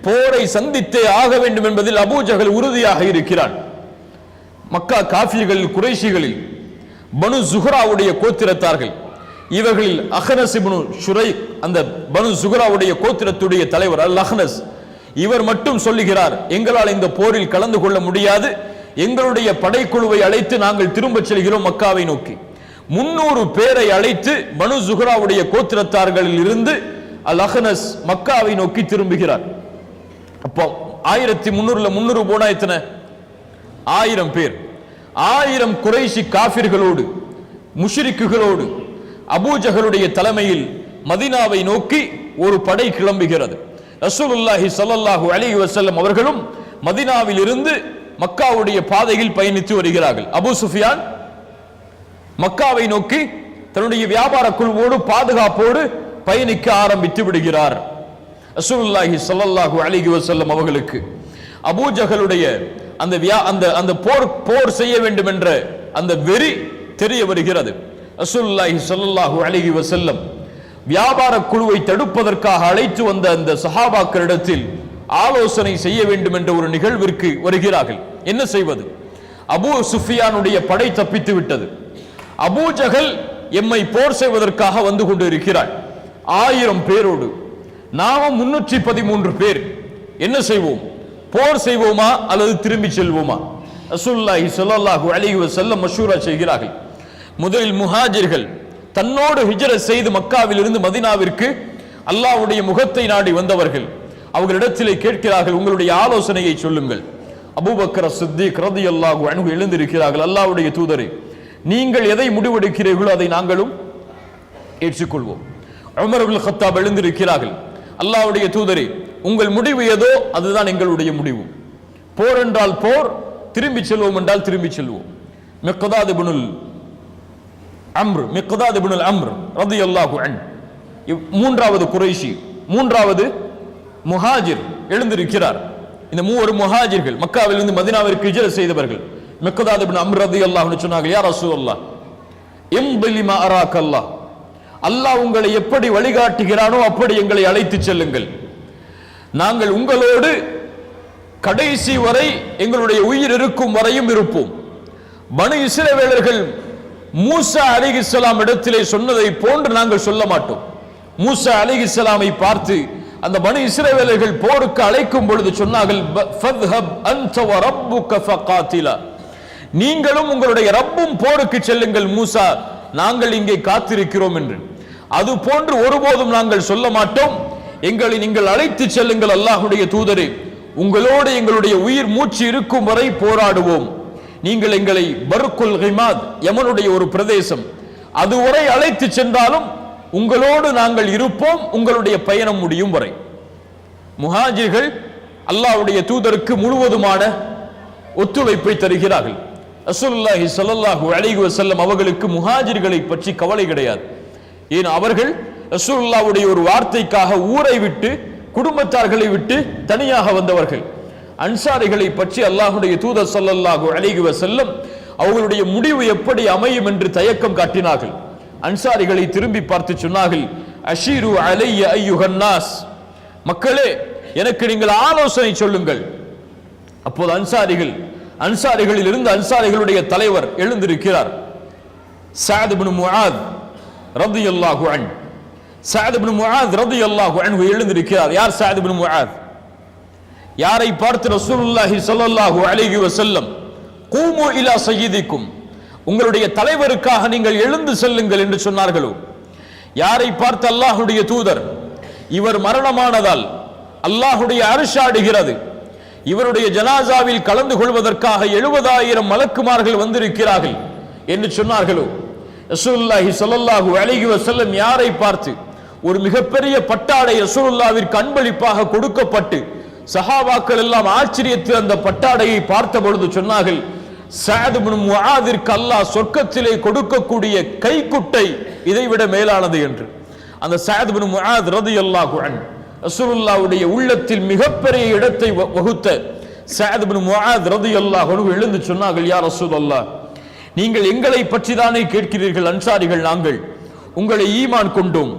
போரை சந்தித்தே ஆக வேண்டும் என்பதில் அபூஜஹல் உறுதியாக இருக்கிறான். மக்கா காஃபிர்களில் குறைஷிகளில் பனு ஜுஹ்ராவுடைய கோத்திரத்தார்கள், இவர்களில் அஹ்னஸ் இப்னு ஷுரைக், அந்த பனு ஜுஹ்ராவுடைய கோத்திரத்துடைய தலைவர் அல் அஹ்னஸ், இவர் மட்டும் சொல்லுகிறார், எங்களால் இந்த போரில் கலந்து கொள்ள முடியாது, எங்களுடைய படைக்குழுவை அழைத்து நாங்கள் திரும்ப செல்கிறோம் மக்காவை நோக்கி. 300 பேரை அழைத்து பனு ஜுஹ்ராவுடைய கோத்திரத்தார்களில் இருந்து அல் அஹ்னஸ் மக்காவை நோக்கி திரும்புகிறார். அப்போ 1300 300 போனா எத்தனை, 1000 பேர். 1000 குறைஷி காஃபிர்களோடு முஷ்ரிக்குகளோடு அபூஜஹலுடைய தலைமையில் மதீனாவை நோக்கி ஒரு படை கிளம்புகிறது. ரசூலுல்லாஹி ஸல்லல்லாஹு அலைஹி வஸல்லம் அவர்களும் மதீனாவில் இருந்து மக்காவுடைய பாதையில் பயணித்து வருகிறார்கள். அபூ சுஃபியான் மக்காவை நோக்கி தன்னுடைய வியாபார குழுவோடு பாதுகாப்போடு பயணிக்க ஆரம்பித்து விடுகிறார். ரசூலுல்லாஹி ஸல்லல்லாஹு அலைஹி வஸல்லம் அவர்களுக்கு அபூஜஹலுடைய அந்த போர் செய்ய வேண்டும் என்ற அந்த வெறி தெரிய வருகிறது. ரசூலுல்லாஹி ஸல்லல்லாஹு அலைஹி வஸல்லம் வியாபார குழுவை தடுப்பதற்காக அழைத்து வந்த அந்த சஹாபாக்களிடத்தில் ஆலோசனை செய்ய வேண்டும் என்ற ஒரு நிகழ்விற்கு வருகிறார்கள். என்ன செய்வது? அபூ சுஃபியானுடைய படை தப்பித்து விட்டது, அபூஜஹல் எம்மை போர் செய்வதற்காக வந்து கொண்டு இருக்கிறார் 1000 பேரோடு, நாமும் 313 பேர். என்ன செய்வோம்? போர் செய்வோமா அல்லது திரும்பி செல்வோமா? ரசூலுல்லாஹி ஸல்லல்லாஹு அலைஹி வஸல்லம் மஷூரா செய்கிறார்கள். முதலில் முஹாஜிர்கள் தன்னோடு ஹிஜ்ரத் செய்து மக்காவில் இருந்து மதீனாவிற்கு அல்லாஹ்வுடைய முகத்தை நாடி வந்தவர்கள் அவர்களிடத்திலே கேட்கிறார்கள், உங்களுடைய ஆலோசனையை சொல்லுங்கள். அபூபக்கர் சித்திக் ரலியல்லாஹு அன்ஹு எழுந்திருக்கிறார்கள், அல்லாஹ்வுடைய தூதரே, நீங்கள் எதை முடிவெடுக்கிறீர்களோ அதை நாங்களும் ஏற்றுக்கொள்வோம். உமர் இப்னு கத்தாப் எழுந்திருக்கிறார்கள், அல்லாஹ்வுடைய தூதரே, உங்கள் முடிவு ஏதோ அதுதான் எங்களுடைய முடிவு. போர் என்றால் போர், திரும்பி செல்வோம் என்றால் திரும்பி செல்வோம். மிக்தாத் இப்னுல் அம்ர் ரலியல்லாஹு அன்ஹு, மூன்றாவது குறைஷி, மூன்றாவது முஹாஜிர் எழுந்திருக்கிறார். இந்த மூவர் முஹாஜிர்கள் மக்காவிலிருந்து மதீனாவிற்கு ஹிஜ்ரத் செய்தவர்கள். மிக்தாத் இப்னு அம்ர் ரலியல்லாஹு அன்ஹு சொன்னார்கள், யா ரசூலல்லாஹ், இம்திலி மா அராக்கல்லாஹ், அல்லாஹ் உங்களை எப்படி வழிகாட்டுகிறானோ அப்படி எங்களை அழைத்து செல்லுங்கள். நாங்கள் உங்களோடு கடைசி வரை எங்களுடைய உயிர் இருக்கும் வரையும் இருப்போம். பனு இஸ்ரவேலர்கள் மூசா அலைஹிஸ்ஸலாம் இடத்திலே சொன்னதை போன்று நாங்கள் சொல்ல மாட்டோம். மூசா அலைஹிஸ்ஸலாமை பார்த்து அந்த பனு இஸ்ரவேலர்கள் போருக்கு அழைக்கும் பொழுது சொன்னார்கள், ஃபத்ஹப் அன்த வ ரப்புக ஃபகாத்திலா, நீங்களும் உங்களுடைய ரப்பும் போருக்கு செல்லுங்கள் மூசா, நாங்கள் இங்கே காத்திருக்கிறோம் என்று. அது போன்று ஒருபோதும் நாங்கள் சொல்ல மாட்டோம். எங்களை நீங்கள் அழைத்து செல்லுங்கள் அல்லாஹ்வுடைய தூதரே, உங்களோடு எங்களுடைய உயிர் மூச்சு இருக்கும் வரை போராடுவோம். நீங்கள் எங்களை பர்குல் கிமாத், யமனுடைய ஒரு பிரதேசம், அதுவரை அழைத்து சென்றாலும் உங்களோடு நாங்கள் இருப்போம், உங்களுடைய பயணம் முடியும் வரை. முஹாஜிர்கள் அல்லாஹ்வுடைய தூதருக்கு முழுவதுமான ஒத்துழைப்பை தருகிறார்கள். ரசூலுல்லாஹி ஸல்லல்லாஹு அலைஹி வஸல்லம் அவர்களுக்கு முஹாஜிர்களை பற்றி கவலை கிடையாது. ஏன், அவர்கள் ரசூலுல்லாஹ்வுடைய ஒரு வார்த்தைக்காக ஊரை விட்டு குடும்பத்தார்களை விட்டு தனியாக வந்தவர்கள். அன்சாரிகளை பற்றி அல்லாஹ்வுடைய தூதர் ஸல்லல்லாஹு அலைஹி வஸல்லம் அவர்களுடைய முடிவு எப்படி அமையும் என்று தயக்கம் காட்டினார்கள். அன்சாரிகளை திரும்பி பார்த்து சொன்னார்கள், அஷீரு அலைய ஐயுஹன் நாஸ், மக்களே எனக்கு நீங்கள் ஆலோசனை சொல்லுங்கள். அப்போது அன்சாரிகளில் இருந்து அன்சாரிகளுடைய தலைவர் எழுந்திருக்கிறார். சஅத் இப்னு முஆத் ரலியல்லாஹு அன்ஹு. சஅத் இப்னு முஆத் ரலியல்லாஹு அன்ஹு எழுந்திருக்கிறார். யார் சஅத் இப்னு முஆத்? யாரை பார்த்து ரசூலுல்லாஹி ஸல்லல்லாஹு அலைஹி வஸல்லம் கூமு இலா சய்யிதிக்கும், உங்களுடைய தலைவருக்காக நீங்கள் எழுந்து செல்லுங்கள் என்று சொன்னார்களோ, யாரை பார்த்து அல்லாஹ்வுடைய தூதர் இவர் மரணமானதால் அல்லாஹ்வுடைய அர்ஷ் ஆடுகிறது, இவருடைய ஜனாசாவில் கலந்து கொள்வதற்காக 70,000 மலக்குமார்கள் வந்திருக்கிறார்கள் என்று சொன்னார்களோ, ரசூலுல்லாஹி ஸல்லல்லாஹு அலைஹி வஸல்லம் யாரை பார்த்து ஒரு மிகப்பெரிய பட்டாடை ரசூலுல்லாஹ்விற்கு அன்பளிப்பாக கொடுக்கப்பட்டு சஹாபாக்கள் எல்லாம் ஆச்சரியத்தில் அந்த பட்டாடையை பார்த்த பொழுது சொன்னார்கள், சஅத் இப்னு முஆதிற்கு அல்லாஹ் சொர்க்கத்திலே கொடுக்கக்கூடிய கைக்குட்டை இதைவிட மேலானது என்று. அந்த சஅத் இப்னு முஆத் ரலியல்லாஹு அன்ஹு ரசூலுல்லாஹ்வுடைய உள்ளத்தில் மிகப்பெரிய இடத்தை வகுத்த சஅத் இப்னு முஆத் ரலியல்லாஹு அன்ஹு எழுந்து சொன்னார்கள், யா ரசூலல்லாஹ், நீங்கள் எங்களை பற்றி தானே கேட்கிறீர்கள்? அன்சாரிகள் நாங்கள் உங்களை ஈமான் கொண்டோம்,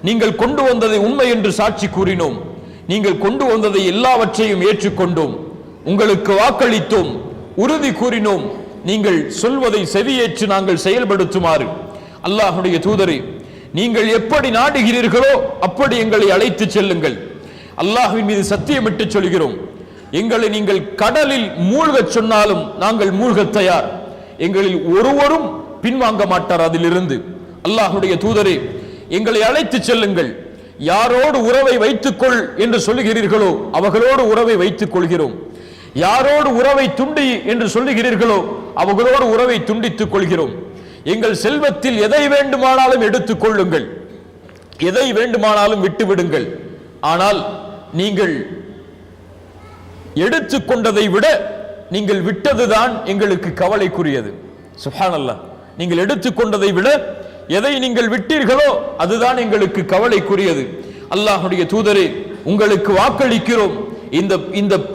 நீங்கள் கொண்டு வந்ததை உண்மை என்று சாட்சி கூறினோம், நீங்கள் கொண்டு வந்ததை எல்லாவற்றையும் ஏற்றுக்கொண்டோம், உங்களுக்கு வாக்களித்தோம், உறுதி கூறினோம், நீங்கள் சொல்வதை செவியேற்று நாங்கள் செயல்படுத்துமாறு. அல்லாஹ்வுடைய தூதரே, நீங்கள் எப்படி நாடுகிறீர்களோ அப்படி எங்களை அழைத்து செல்லுங்கள். அல்லாஹ்வின் மீது சத்தியமிட்டு சொல்கிறோம், எங்களை நீங்கள் கடலில் மூழ்கச் சொன்னாலும் நாங்கள் மூழ்க தயார், எங்களில் ஒருவரும் பின்வாங்க மாட்டார் அதிலிருந்து. அல்லாஹ்வுடைய தூதரே, எங்களை அழைத்து செல்லுங்கள், யாரோடு உறவை வைத்துக்கொள் என்று சொல்லுகிறீர்களோ அவர்களோடு உறவை வைத்துக் கொள்கிறோம், யாரோடு உறவை துண்டி என்று சொல்லுகிறீர்களோ அவர்களோடு உறவை துண்டித்துக் கொள்கிறோம், எங்கள் செல்வத்தில் எதை வேண்டுமானாலும் எடுத்துக் கொள்ளுங்கள், எதை வேண்டுமானாலும் விட்டுவிடுங்கள், ஆனால் நீங்கள் எடுத்துக்கொண்டதை விட நீங்கள் விட்டதுதான் எங்களுக்கு கவலைக்குரியது. சுப்ஹானல்லாஹ், நீங்கள் எடுத்துக்கொண்டதை விட எதை நீங்கள் விட்டீர்களோ அதுதான் எங்களுக்கு கவலைக்குரியது. அல்லாஹ்வுடைய தூதரே, உங்களுக்கு வாக்களிக்கிறோம்,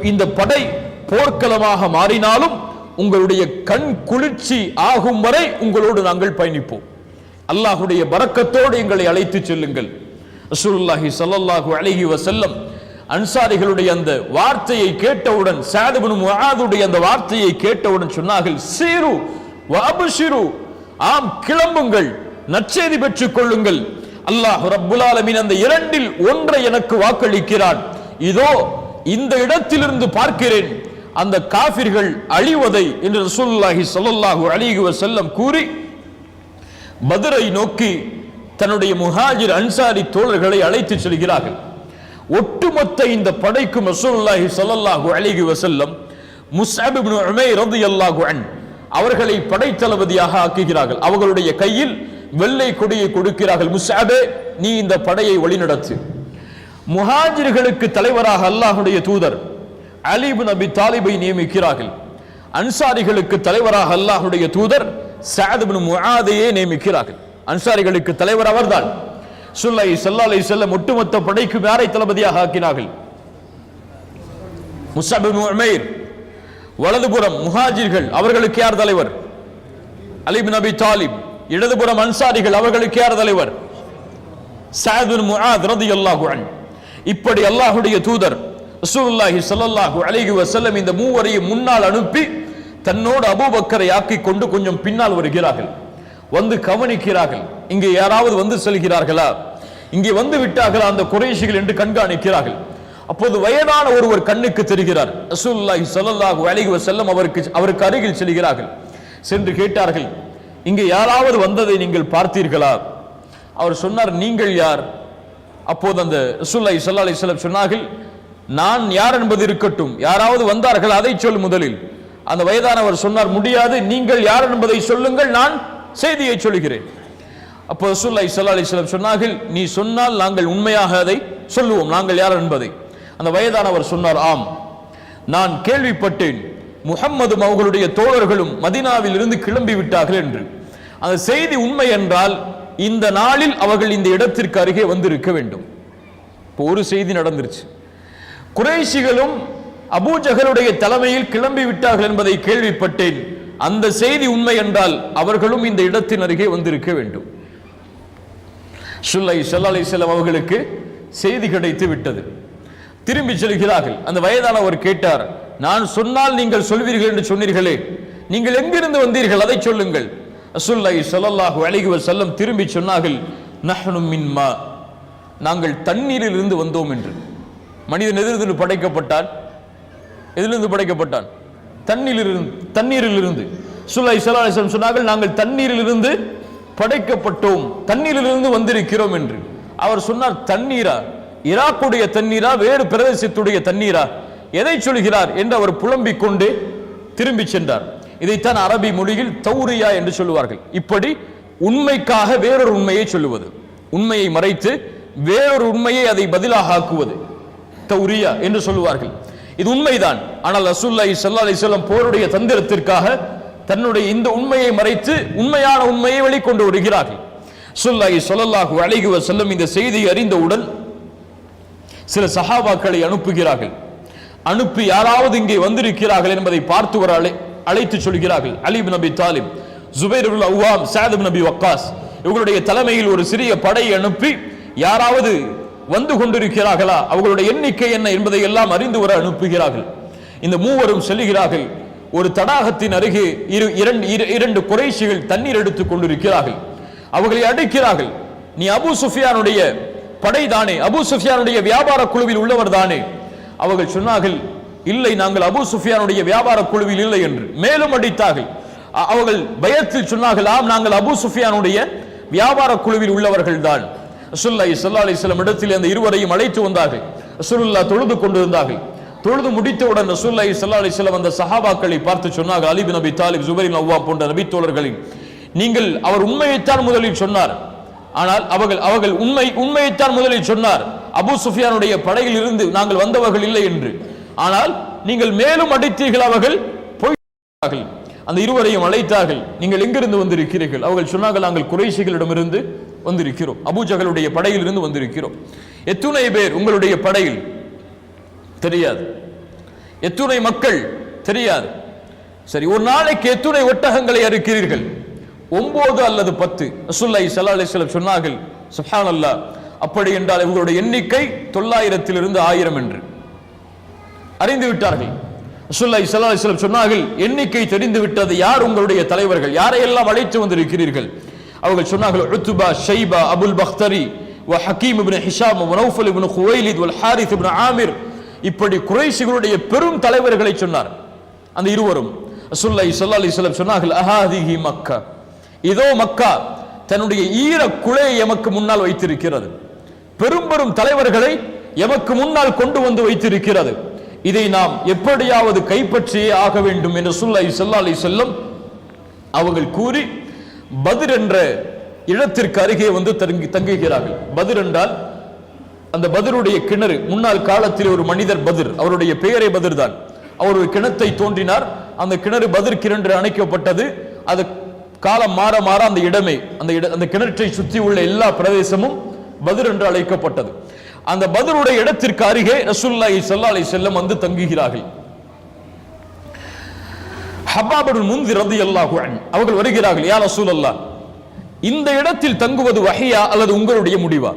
இந்த படை போர்க்களமாக மாறினாலும் உங்களுடைய கண் குளிர்ச்சி ஆகும் வரை உங்களோடு நாங்கள் பயணிப்போம், அல்லாஹ்வுடைய பரக்கத்தோடு எங்களை அழைத்து செல்லுங்கள். ரசூலுல்லாஹி ஸல்லல்லாஹு அலைஹி வஸல்லம் அன்சாரிகளுடைய அந்த வார்த்தையை கேட்டவுடன், சஅத் இப்னு முஆதுடைய அந்த வார்த்தையை கேட்டவுடன் சொன்னார்கள், சீரு வ அப்ஷிரு, ஆம் கிளம்புங்கள், நற்செய்தி பெற்றுக் கொள்ளுங்கள், அல்லாஹ் ரப்புல் ஆலமீன் அந்த இரண்டில் ஒன்றை எனக்கு வாக்களிக்கிறான், இதோ இந்த இடத்திலிருந்து பார்க்கிறேன் அந்த காஃபிர்கள் அழிவதை என்று ரசூலுல்லாஹி ஸல்லல்லாஹு அலைஹி வஸல்லம் கூறி பத்ரை நோக்கி தன்னுடைய முஹாஜிர் அன்சாரி தோழர்களை அழைத்து செல்கிறார்கள். ஒட்டுமொத்த இந்த படைக்கும் ரசூலுல்லாஹி ஸல்லல்லாஹு அலைஹி வஸல்லம் முஸ்அப் இப்னு உமைர் ரலியல்லாஹு அன்ஹு அவர்களை படைத்தளபதியாக ஆக்குகிறார்கள். அவர்களுடைய கையில் வெள்ளை கொடியை கொடுக்கிறார்கள், முஸ்அபே நீ இந்த படையை வழிநடத்து. முஹாஜிர்களுக்கு தலைவராக அல்லாஹ்வுடைய தூதர் அலி இப்னு அபி தாலிபை நியமிக்கிறார்கள். அன்சாரிகளுக்கு தலைவராக அல்லாஹ்வுடைய தூதர் சஅத் இப்னு முஆதையே நியமிக்கிறார்கள். அன்சாரிகளுக்கு தலைவர் அவர்தான். ரசூலுல்லாஹி ஸல்லல்லாஹு அலைஹி வஸல்லம் ஒட்டுமொத்த படைக்கும் யாரை தளபதியாக ஆக்கினார்கள்? முஸ்அப் இப்னு உமைர். வலதுபுறம் முஹாஜிர்கள், அவர்களுக்கு யார் தலைவர்? அலி இப்னு அபி தாலிப். இடதுபுறம் அன்சாரிகள், அவர்களுக்கு யார் தலைவர்? சஅத் இப்னு முஆத் ரலியல்லாஹு அன்ஹு. இப்படி அல்லாஹ்வுடைய தூதர் ரசூலுல்லாஹி ஸல்லல்லாஹு அலைஹி வஸல்லம் இந்த மூவரையும் முன்னால் அனுப்பி தன்னோடு அபூபக்கரை ஆக்கிக் கொண்டு கொஞ்சம் பின்னால் வருகிறார்கள். வந்து கவனிக்கிறார்கள், இங்கே யாராவது வந்து செல்கிறார்களா, இங்கே வந்து விட்டார்களா அந்த குறைஷிகள் என்று கண்காணிக்கிறார்கள். அப்போது வயதான ஒருவர் கண்ணுக்கு தெரிகிறார். ரசூலுல்லாஹி ஸல்லல்லாஹு அலைஹி வஸல்லம் அவருக்கு அருகில் செல்கிறார்கள். சென்று கேட்டார்கள், இங்கே யாராவது வந்ததை நீங்கள் பார்த்தீர்களா? அவர் சொன்னார், நீங்கள் யார்? அப்போது அந்த ரசூலுல்லாஹி ஸல்லல்லாஹு அலைஹி வஸல்லம் சொன்னார்கள், நான் யார் என்பது இருக்கட்டும், யாராவது வந்தார்கள் அதை சொல் முதலில். அந்த வயதானவர் சொன்னார், முடியாது, நீங்கள் யார் என்பதை சொல்லுங்கள், நான் செய்தியை சொல்கிறேன். அப்போ ரசூலுல்லாஹி ஸல்லல்லாஹு அலைஹி வஸல்லம் சொன்னார்கள், நீ சொன்னால் நாங்கள் உண்மையாக அதை சொல்லுவோம், நாங்கள் யார் என்பதை. அந்த வயதானவர் சொன்னார், ஆம், நான் கேள்விப்பட்டேன் முஹம்மதும் அவர்களுடைய தோழர்களும் மதீனாவில் இருந்து கிளம்பி விட்டார்கள் என்று. அந்த செய்தி உண்மை என்றால் இந்த நாளில் அவர்கள் இந்த இடத்திற்கு அருகே வந்திருக்க வேண்டும். இப்போ ஒரு செய்தி நடந்துருச்சு, குறைஷிகளும் அபூஜஹலுடைய தலைமையில் கிளம்பி விட்டார்கள் என்பதை கேள்விப்பட்டேன். அந்த செய்தி உண்மை என்றால் அவர்களும் இந்த இடத்தின் அருகே வந்திருக்க வேண்டும். ஸல்லல்லாஹு அலைஹி வஸல்லம் அவர்களுக்கு செய்தி கிடைத்து விட்டது. திரும்பி செல்கிறார்கள். அந்த வயதானவர் கேட்டார், நான் சொன்னால் நீங்கள் சொல்வீர்கள் என்று சொன்னீர்களே, நீங்கள் எங்கிருந்து வந்தீர்கள் அதை சொல்லுங்கள். ரசூலுல்லாஹி ஸல்லல்லாஹு அலைஹி வஸல்லம் திரும்பி சொன்னார்கள், நஹ்னு மின் மா, நாங்கள் தண்ணீரில் இருந்து வந்தோம் என்று. மனிதன் எதிலிருந்து படைக்கப்பட்டான்? எதிலிருந்து படைக்கப்பட்டான்? தண்ணீரில் இருந்து. ரசூலுல்லாஹி ஸல்லல்லாஹு அலைஹி வஸல்லம் சொன்னார்கள், நாங்கள் தண்ணீரில் இருந்து படைக்கப்பட்டோம், தண்ணீரில் இருந்து வந்திருக்கிறோம் என்று. அவர் சொன்னார், தண்ணீரா? ஈராக்குடைய தண்ணீரா, வேறு பிரதேசத்துடைய தண்ணீரா, எதை சொல்கிறார் என்று அவர் புலம்பிக் கொண்டு திரும்பி சென்றார். இதைத்தான் அரபி மொழியில் தௌரியா என்று சொல்லுவார்கள். இப்படி உண்மைக்காக வேறொரு உண்மையை சொல்லுவது, உண்மையை மறைத்து வேறொரு உண்மையை அதை பதிலாக ஆக்குவது தௌரியா என்று சொல்லுவார்கள். இது உண்மைதான். ஆனால் ரசூலுல்லாஹி ஸல்லல்லாஹு அலைஹி வஸல்லம் போருடைய தந்திரத்திற்காக தன்னுடைய இந்த உண்மையை மறைத்து உண்மையான உண்மையை வெளிக்கொண்டு வருகிறார்கள். ரசூலுல்லாஹி ஸல்லல்லாஹு அலைஹி வஸல்லம் இந்த செய்தியை அறிந்தவுடன் சில சஹாபாக்களை அனுப்புகிறார்கள். அனுப்பி யாராவது இங்கே வந்திருக்கிறார்கள் என்பதை பார்த்து வர அழைத்து சொல்கிறார்கள். அலி இப்னு அபி தாலிப், ஜுபைர் இப்னு அவ்வாம், சஅத் இப்னு அபி வக்காஸ் இவர்களுடைய தலைமையில் ஒரு சிறிய படையை அனுப்பி யாராவது வந்து கொண்டிருக்கிறார்களா, அவர்களுடைய எண்ணிக்கை என்ன என்பதை எல்லாம் அறிந்து வர அனுப்புகிறார்கள். இந்த மூவரும் செல்கிறார்கள். ஒரு தடாகத்தின் அருகே இரண்டு குறைஷிகள் தண்ணீர் எடுத்துக் கொண்டிருக்கிறார்கள். அவர்களை அடிக்கிறார்கள். நீ அபூ சுஃபியானுடைய படைதானே, அபூ சுஃபியானுடைய வியாபார குழுவில் உள்ளவர் தானே? அவர்கள் சொன்னார்கள், இல்லை, நாங்கள் அபூ சுஃபியானுடைய வியாபார குழுவில் இல்லை என்று. மேலும் அடித்தார்கள். அவர்கள் பயத்தில் சொன்னார்கள், ஆம், நாங்கள் அபூ சுஃபியானுடைய வியாபார குழுவில் உள்ளவர்கள் தான். ரசூலுல்லாஹி ஸல்லல்லாஹு அலைஹி வஸல்லம் இடத்தில் அந்த இருவரையும் அழைத்து வந்தார்கள். ரசூலுல்லாஹ் தொழுது கொண்டிருந்தார்கள். தொழுது முடித்தவுடன் ரசூலுல்லாஹி ஸல்லல்லாஹு அலைஹி வஸல்லம் அந்த சஹாபாக்களை பார்த்து சொன்னார்கள், அலி இப்னு அபி தாலிப், ஜுபைர் இப்னு அவ்வாம் போன்ற நபி தோழர்களின், நீங்கள் அவர் உண்மையைத்தான் முதலில் சொன்னார். ஆனால் அவர்கள் உண்மையைத்தான் முதலில் சொன்னார், அபூ சுஃபியானுடைய படையில் இருந்து நாங்கள் வந்தவர்கள் இல்லை என்று. ஆனால் நீங்கள் மேலும் அடித்தீர்கள். அவர்கள் போய்விட்டார்கள். அந்த இருவரையும் அழைத்தார்கள். நீங்கள் எங்கிருந்து வந்திருக்கிறீர்கள்? அவர்கள் சொன்னார்கள், நாங்கள் குறைஷிகளிடமிருந்து வந்திருக்கிறோம், அபூஜகளுடைய படையில் இருந்து வந்திருக்கிறோம். எத்துணை பேர் உங்களுடைய படையில்? தெரியாது. எத்துணை மக்கள்? தெரியாது. சரி, ஒரு நாளைக்கு எத்துணை ஒட்டகங்களை அறுக்கிறீர்கள்? 9 அல்லது 10. ரசூலுல்லாஹி ஸல்லல்லாஹு அலைஹி வஸல்லம் சொன்னார்கள், சுப்ஹானல்லாஹ், அப்படி என்றால் இவர்களுடைய எண்ணிக்கை 900 1000 என்று அறிந்து விட்டார்கள். ரசூலுல்லாஹி ஸல்லல்லாஹு அலைஹி வஸல்லம் சொன்னார்கள், எண்ணிக்கை தெரிந்து விட்டது. யார் உங்களுடைய தலைவர்கள்? யாரையெல்லாம் அழைத்து வந்திருக்கிறீர்கள்? அவர்கள் சொன்னார்கள், உத்பா, ஷைபா, அபுல் பக்தரி, வ ஹக்கீம் இப்னு ஹிஷாம், வ நௌஃபல் இப்னு குவைலித், வல் ஹாரிஸ் இப்னு ஆமிர். இப்படி குறைஷிகளுடைய பெரும் தலைவர்களை சொன்னார். அந்த இருவரும் ரசூலுல்லாஹி ஸல்லல்லாஹு அலைஹி வஸல்லம் சொன்னார்கள், அஹாதிஹி மக்கா, இதோ மக்கா தன்னுடைய ஈர குலையை எமக்கு முன்னால் வைத்திருக்கிறது. பெரும் பெரும் தலைவர்களை எமக்கு முன்னால் கொண்டு வந்து வைத்திருக்கிறது. இதை நாம் எப்படியாவது கைப்பற்றியே ஆக வேண்டும் என்று ரசூலுல்லாஹி ஸல்லல்லாஹு அலைஹி வஸல்லம் அவர்கள் கூறி பத்ர் என்ற இடத்திற்கு அருகே வந்து தங்குகிறார்கள். பத்ர் என்றால் அந்த பத்ருடைய கிணறு. முன்னாள் காலத்தில் ஒரு மனிதர் பத்ர், அவருடைய பெயரே பத்ர் தான். அவர் ஒரு கிணத்தை தோன்றினார். அந்த கிணறு பத்ர் கிணறு அணைக்கப்பட்டது. அது காலம் மாற மாற அந்த இடமே, அந்த கிணற்றை சுற்றி உள்ள எல்லா பிரதேசமும் பத்ர் என்று அழைக்கப்பட்டது. அந்த பத்ருடைய இடத்திற்கு அருகே ரசூலுல்லாஹி ஸல்லல்லாஹு அலைஹி வஸல்லம் வந்து தங்குகிறார்கள். ஹப்பாப் இப்னு முன்திர் ரலியல்லாஹு அன்ஹு அவர்கள் வருகிறார்கள், யா ரசூலல்லாஹ், இந்த இடத்தில் தங்குவது வஹியா அல்லது உங்களுடைய முடிவா?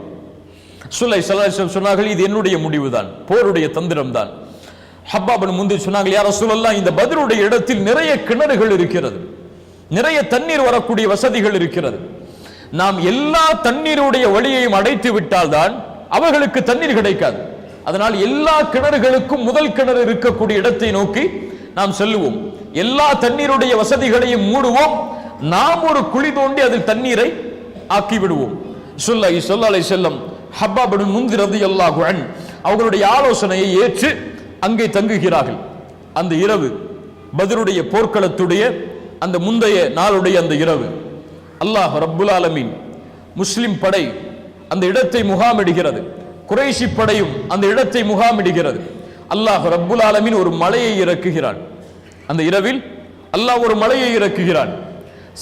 ரசூலுல்லாஹி ஸல்லல்லாஹு அலைஹி வஸல்லம் சொன்னார்கள், இது என்னுடைய முடிவுதான், போருடைய தந்திரம் தான். ஹப்பாப் இப்னு முன்திர் சொன்னார்கள், யா ரசூலல்லாஹ், இந்த பத்ருடைய இடத்தில் நிறைய கிணறுகள் இருக்கிறது, நிறைய தண்ணீர் வரக்கூடிய வசதிகள் இருக்கிறது. நாம் எல்லா தண்ணீருடைய வழியையும் அடைத்து விட்டால் தான் அவர்களுக்கு தண்ணீர் கிடைக்காது. அதனால் எல்லா கிணறுகளுக்கும் முதல் கிணறு இருக்கக்கூடிய இடத்தை நோக்கி நாம் செல்லுவோம். எல்லா தண்ணீருடைய வசதிகளையும் மூடுவோம். நாம் ஒரு குழி தோண்டி அதில் தண்ணீரை ஆக்கி விடுவோம். ரசூலுல்லாஹி ஸல்லல்லாஹு அலைஹி வஸல்லம் ஹப்பாப் இப்னு முன்திர் ரலியல்லாஹு அன்ஹு அவர்களுடைய ஆலோசனையை ஏற்று அங்கே தங்குகிறார்கள். அந்த இரவு பத்ருடைய போர்க்களத்துடைய அந்த முந்தைய நாளுடைய அந்த இரவு அல்லாஹ் ரப்புல் ஆலமீன் முஸ்லிம் படை அந்த இடத்தை முகாமிடுகிறது. குறைஷி படையும் அந்த இடத்தை முகாமிடுகிறது. அல்லாஹ் ரப்புல் ஆலமீன் ஒரு மலையை இறக்குகிறான். அந்த இரவில் அல்லாஹ் ஒரு மலையை இறக்குகிறான்.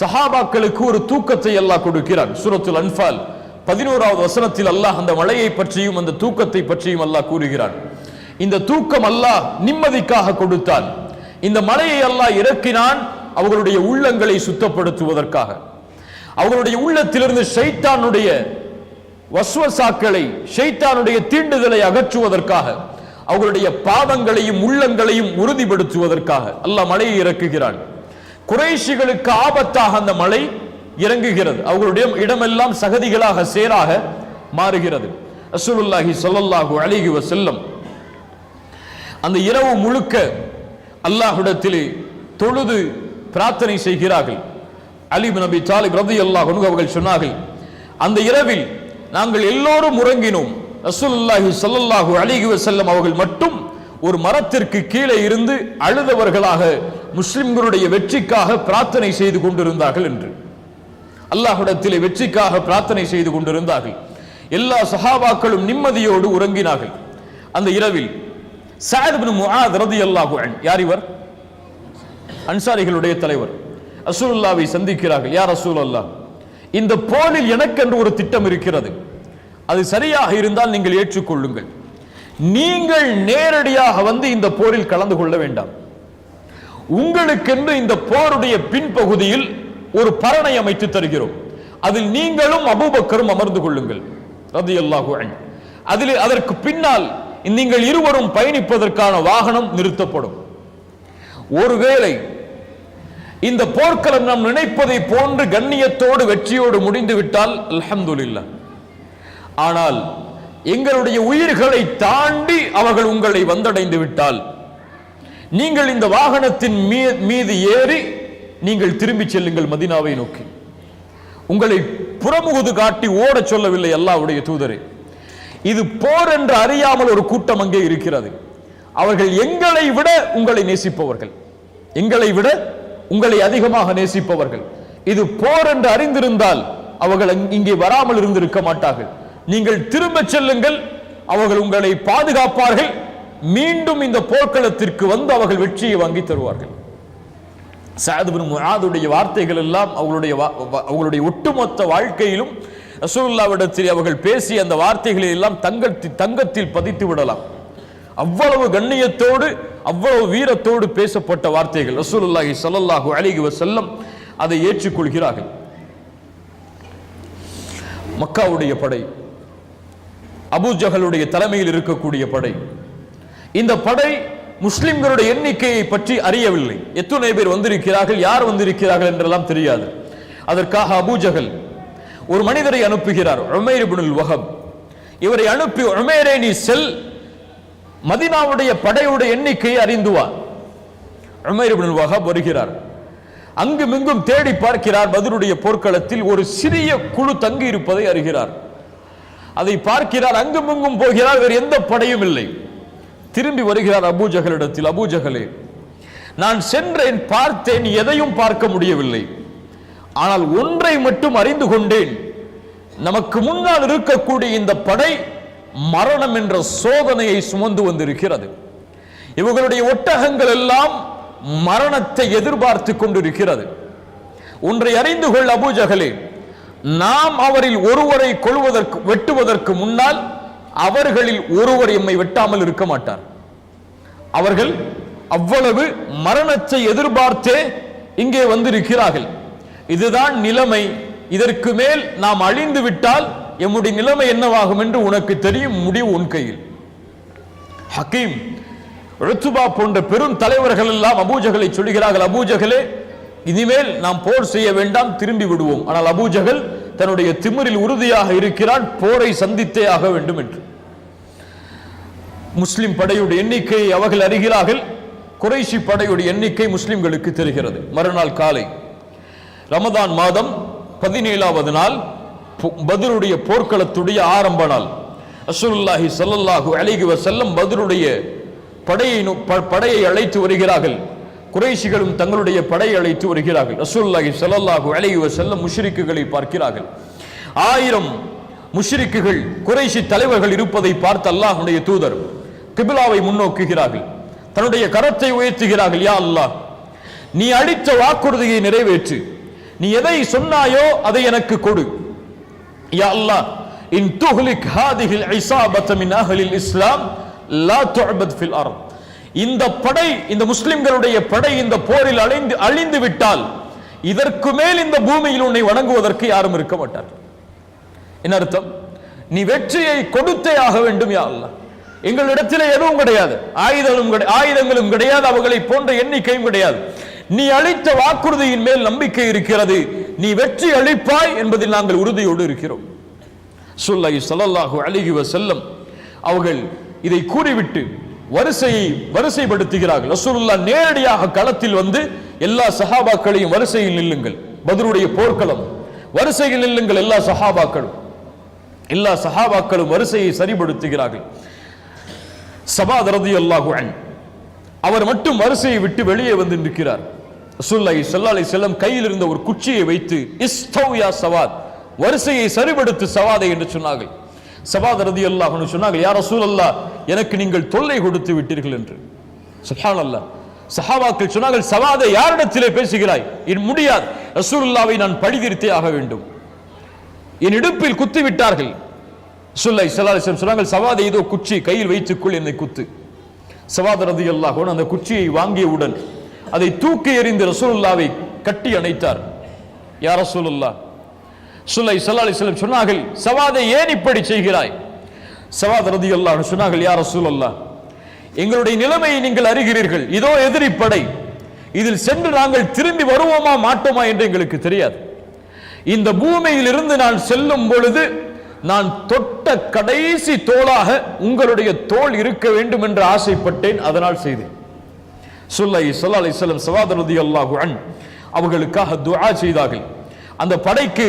சஹாபாக்களுக்கு ஒரு தூக்கத்தை அல்லாஹ் கொடுக்கிறான். சூரத்துல் அன்ஃபால் 11வது வசனத்தில் அல்லாஹ் அந்த மலையை பற்றியும் அந்த தூக்கத்தை பற்றியும் அல்லாஹ் கூறுகிறான். இந்த தூக்கம் அல்லாஹ் நிம்மதிக்காக கொடுத்தான். இந்த மலையை அல்லாஹ் இறக்கினான் அவர்களுடைய உள்ளங்களை சுத்தப்படுத்துவதற்காக, அவர்களுடைய உள்ளத்திலிருந்து ஷைத்தானுடைய வஸ்வசாக்களை, ஷைத்தானுடைய தீண்டுதலை அகற்றுவதற்காக, அவர்களுடைய பாவங்களையும் உள்ளங்களையும் உறுதிப்படுத்துவதற்காக அல்லாஹ் மழையை இறக்குகிறான். குறைஷிகளுக்கு ஆபத்தாக அந்த மழை இறங்குகிறது. அவர்களுடைய இடமெல்லாம் சகதிகளாக சேராக மாறுகிறது. ரசூலுல்லாஹி ஸல்லல்லாஹு அலைஹி வஸல்லம் அந்த இரவு முழுக்க அல்லாஹ்விடத்திலே தொழுது பிரார்த்தனை செய்கிறார்கள். அலி இப்னு அபி தாலிப் ரலியல்லாஹு அன்ஹு அவர்கள் சொன்னார்கள், அந்த இரவில் நாங்கள் எல்லோரும் உறங்கினோம். ரசூலுல்லாஹி ஸல்லல்லாஹு அலைஹி வஸல்லம் அவர்கள் மட்டும் ஒரு மரத்திற்கு கீழே இருந்து அழுதவர்களாக முஸ்லிம்களுடைய வெற்றிக்காக பிரார்த்தனை செய்து கொண்டிருந்தார்கள் என்று. அல்லாஹ்விடத்திலே வெற்றிக்காக பிரார்த்தனை செய்து கொண்டிருந்தார்கள். எல்லா சஹாபாக்களும் நிம்மதியோடு உறங்கினார்கள். அந்த இரவில் சஅத் இப்னு முஆத் ரலியல்லாஹு அன்ஹு, யார் இவர்? அன்சாரிகளுடைய தலைவர், ரசூலுல்லாஹ்வை சந்திக்கிறார்கள். யா ரசூலல்லாஹ், இந்த போரில் எனக்கென்று ஒரு திட்டம் இருக்கிறது, அது சரியாக இருந்தால் நீங்கள் ஏற்றுக்கொள்ளுங்கள். நீங்கள் நேரடியாக வந்து இந்த போரில் கலந்து கொள்ள வேண்டாம். உங்களுக்கென்று இந்த போருடைய பின்பகுதியில் ஒரு பரணை அமைத்து தருகிறோம், அதில் நீங்களும் அபூபக்கரும் அமர்ந்து கொள்ளுங்கள் ரலியல்லாஹு அன்ஹு. அதில் அதற்கு பின்னால் நீங்கள் இருவரும் பயணிப்பதற்கான வாகனம் நிறுத்தப்படும். ஒருவேளை இந்த போர்க்களம் நாம் நினைப்பதை போன்று கண்ணியத்தோடு வெற்றியோடு முடிந்து விட்டால் அல்ஹம்துலில்லாஹ். ஆனால் எங்களுடைய உயிர்களை தாண்டி அவர்கள் உங்களை வந்தடைந்து விட்டால் நீங்கள் இந்த வாகனத்தின் மீது ஏறி நீங்கள் திரும்பி செல்லுங்கள் மதீனாவை நோக்கி. உங்களை புறமுகுது காட்டி ஓட சொல்லவில்லை அல்லாஹ்வுடைய தூதரே. இது போர் என்று அறியாமல் ஒரு கூட்டம் அங்கே இருக்கிறது. அவர்கள் எங்களை விட உங்களை நேசிப்பவர்கள், எங்களை விட உங்களை அதிகமாக நேசிப்பவர்கள். இது போர் என்று அறிந்திருந்தால் அவர்கள் இங்கே வராமல் இருந்திருக்க மாட்டார்கள். நீங்கள் திரும்ப செல்லுங்கள், அவர்கள் உங்களை பாதுகாப்பார்கள். மீண்டும் இந்த போர்க்களத்திற்கு வந்து அவர்கள் வெற்றியை வாங்கி தருவார்கள். சஅத் இப்னு முஆதுடைய வார்த்தைகள் எல்லாம் அவங்களுடைய ஒட்டுமொத்த வாழ்க்கையிலும் ரசூலுல்லாஹ்விடத்தில் அவர்கள் பேசிய அந்த வார்த்தைகளை எல்லாம் தங்கத்தில் பதித்து விடலாம். அவ்வளவு கண்ணியத்தோடு அவ்வளவு வீரத்தோடு பேசப்பட்ட வார்த்தைகள். ரசூலுல்லாஹி ஸல்லல்லாஹு அலைஹி வஸல்லம் அதை ஏற்றுக்கொள்கிறார்கள். மக்காவுடைய படை, அபூஜஹலுடைய தலைமையில் இருக்கக்கூடிய படை. இந்த படை முஸ்லிம்களுடைய எண்ணிக்கையை பற்றி அறியவில்லை. எத்தனை பேர் வந்திருக்கிறார்கள், யார் வந்திருக்கிறார்கள் என்றெல்லாம் தெரியாது. அதற்காக அபூஜஹல் ஒரு மனிதரை அனுப்புகிறார், உமைர் இப்னுல் வஹப். இவரை அனுப்பி, உமைரே நீ செல், மதீனாவுடைய படையுடைய எண்ணிக்கையை அறிந்து வா. உமைர் இப்னுல் வஹப் வருகிறார். அங்கும் இங்கும் தேடி பார்க்கிறார். பத்ருடைய போர்க்களத்தில் ஒரு சிறிய குழு தங்கி இருப்பதை அறிகிறார். அதை பார்க்கிறார். அங்கும் இங்கும் போகிறார், வேறு எந்த படையும் இல்லை. திரும்பி வருகிறார் அபூஜஹலிடத்தில். அபூஜஹலே, நான் சென்றேன், பார்த்தேன், எதையும் பார்க்க முடியவில்லை. ஆனால் ஒன்றை மட்டும் அறிந்து கொண்டேன், நமக்கு முன்னால் இருக்கக்கூடிய இந்த படை மரணம் என்ற சோதனையை சுமந்து வந்திருக்கிறது. இவர்களுடைய ஒட்டகங்கள் எல்லாம் மரணத்தை எதிர்பார்த்து கொண்டிருக்கிறது. ஒன்றை அறிந்து கொள் அபூஜஹலே, நாம் அவரில் ஒருவரை வெட்டுவதற்கு முன்னால் அவர்களில் ஒருவர் எம்மை வெட்டாமல் இருக்க மாட்டார். அவர்கள் அவ்வளவு மரணத்தை எதிர்பார்த்தே இங்கே வந்திருக்கிறார்கள். இதுதான் நிலைமை. இதற்கு மேல் நாம் அழிந்து விட்டால் எம்முடைய நிலைமை என்னவாகும் என்று உனக்கு தெரியும், முடிவு உன் கையில். ஹக்கீம், உத்பா போன்ற பெரும் தலைவர்கள் எல்லாம் அபூஜஹலை சொல்கிறார்கள், அபூஜஹலே, இனிமேல் நாம் போர் செய்ய வேண்டாம், திரும்பி விடுவோம். ஆனால் அபூஜஹல் தன்னுடைய திமிரில் உறுதியாக இருக்கிறான், போரை சந்தித்தே ஆக வேண்டும் என்று. முஸ்லிம் படையுடைய எண்ணிக்கையை அவர்கள் அறிகிறார்கள். குறைஷி படையுடைய எண்ணிக்கை முஸ்லிம்களுக்கு தெரிகிறது. மறுநாள் காலை, ரமதான் மாதம் 17வது நாள், பத்ருடைய போர்க்களத்துடைய ஆரம்ப நாள். ரசூலுல்லாஹி ஸல்லல்லாஹு அலைஹி வஸல்லம் பத்ருடைய படையை அழைத்து வருகிறார்கள். குறைஷிகளும் தங்களுடைய படையை அழைத்து வருகிறார்கள். ரசூலுல்லாஹி ஸல்லல்லாஹு அலைஹி வஸல்லம் முஷ்ரிக்குகளை பார்க்கிறார்கள். 1000 முஷ்ரிக்குகள், குறைஷி தலைவர்கள் இருப்பதை பார்த்து அல்லாஹ்வுடைய தூதர் கிப்லாவை முன்னோக்குகிறார்கள். தன்னுடைய கரத்தை உயர்த்துகிறார்கள். யா அல்லாஹ், நீ அளித்த வாக்குறுதியை நிறைவேற்று, நீ எதை சொன்னாயோ அதை எனக்கு கொடு. யா அல்லாஹ், இன் துஹ்லிக் ஹாதிஹில் இஸாபத மின் அஹ்லில் இஸ்லாம் லா துஅபத் ஃபில் அர்த். இந்த படை, இந்த முஸ்லிம்களுடைய படை இந்த போரில் அழிந்து விட்டால் இதற்கு மேல் இந்த பூமியில் உன்னை வணங்குவதற்கு யாரும் இருக்க மாட்டார். என்ன அர்த்தம்? நீ வெற்றியை கொடுத்தே ஆக வேண்டும் யா அல்லாஹ். எங்களிடத்தில் எதுவும் கிடையாது, ஆயுதங்களும் கிடையாது, அவர்களை போன்ற எண்ணிக்கையும் கிடையாது. நீ அளித்த வாக்குறுதியின் மேல் நம்பிக்கை இருக்கிறது, நீ வெற்றி அளிப்பாய் என்பதில் நாங்கள் உறுதியோடு இருக்கிறோம். ஸல்லல்லாஹு அலைஹி வஸல்லம் அவர்கள் இதை கூறிவிட்டு வரிசைப்படுத்துகிறார்கள். ரசூலுல்லாஹ் நேரடியாக களத்தில் வந்து எல்லா சஹாபாக்களையும் வரிசையில் நில்லுங்கள், பத்ருடைய போர்க்களம், வரிசையில் நில்லுங்கள் எல்லா சஹாபாக்களும் வரிசையை சரிபடுத்துகிறார்கள். ஸபாத் ரலியல்லாஹு அன்ஹு அவர் மட்டும் வரிசையை விட்டு வெளியே வந்து நிற்கிறார். ரசூலுல்லாஹி ஸல்லல்லாஹு அலைஹி வஸல்லம் கையில் இருந்த ஒரு குச்சியை வைத்து இஸ்தவ் யா ஸவாத், வரிசையை சரிபடுத்து ஸவாதை என்று சொன்னார்கள். ஸபாத் ரலியல்லாஹு அன்ஹு சொன்னார்கள், யா ரசூலல்லாஹ், எனக்கு நீங்கள் தொல்லை கொடுத்து விட்டீர்கள் என்று. சுப்ஹானல்லாஹ். சஹாபாக்கள் சொன்னார்கள், ஸவாதை யாரிடத்திலே பேசுகிறாய்? இது முடியாது, ரசூலுல்லாஹ்வை நான் பழிதீர்த்தே ஆக வேண்டும். என் இடுப்பில் குத்தி விட்டார்கள். ரசூலுல்லாஹி ஸல்லல்லாஹு அலைஹி வஸல்லம் சொன்னார்கள், ஸவாதை இதோ குச்சி கையில் வைத்துக்கொள், என்னை குத்து. ஸவாத் ரலியல்லாஹு அன்ஹு அந்த குச்சியை வாங்கியவுடன் அதை தூக்கி எறிந்து ரசூலுல்லாஹ்வை கட்டி அணைத்தார். யா ரசூலுல்லாஹ், ரசூலுல்லாஹி ஸல்லல்லாஹு அலைஹி வஸல்லம் சொன்னார்கள், ஸவாதை ஏன் இப்படி செய்கிறாய்? ஸவாத் ரலியல்லாஹு அன்ஹு சொன்னார்கள், யா ரசூலுல்லாஹ், எங்களுடைய நிலைமையை நீங்கள் அறிகிறீர்கள், இதோ எதிரி படை, இதில் சென்று நாங்கள் திரும்பி வருவோமா மாட்டோமா என்று எங்களுக்கு தெரியாது. இந்த பூமியில் இருந்து நான் செல்லும் பொழுது நான் தொட்ட கடைசி தோளாக உங்களுடைய தோள் இருக்க வேண்டும் என்று ஆசைப்பட்டேன், அதனால் செய்தேன். ஸல்லல்லாஹு அலைஹி வஸல்லம் ஸவாத் ரலியல்லாஹு அன்ஹு அவர்களுக்காக துஆ செய்தார்கள். அந்த படைக்கு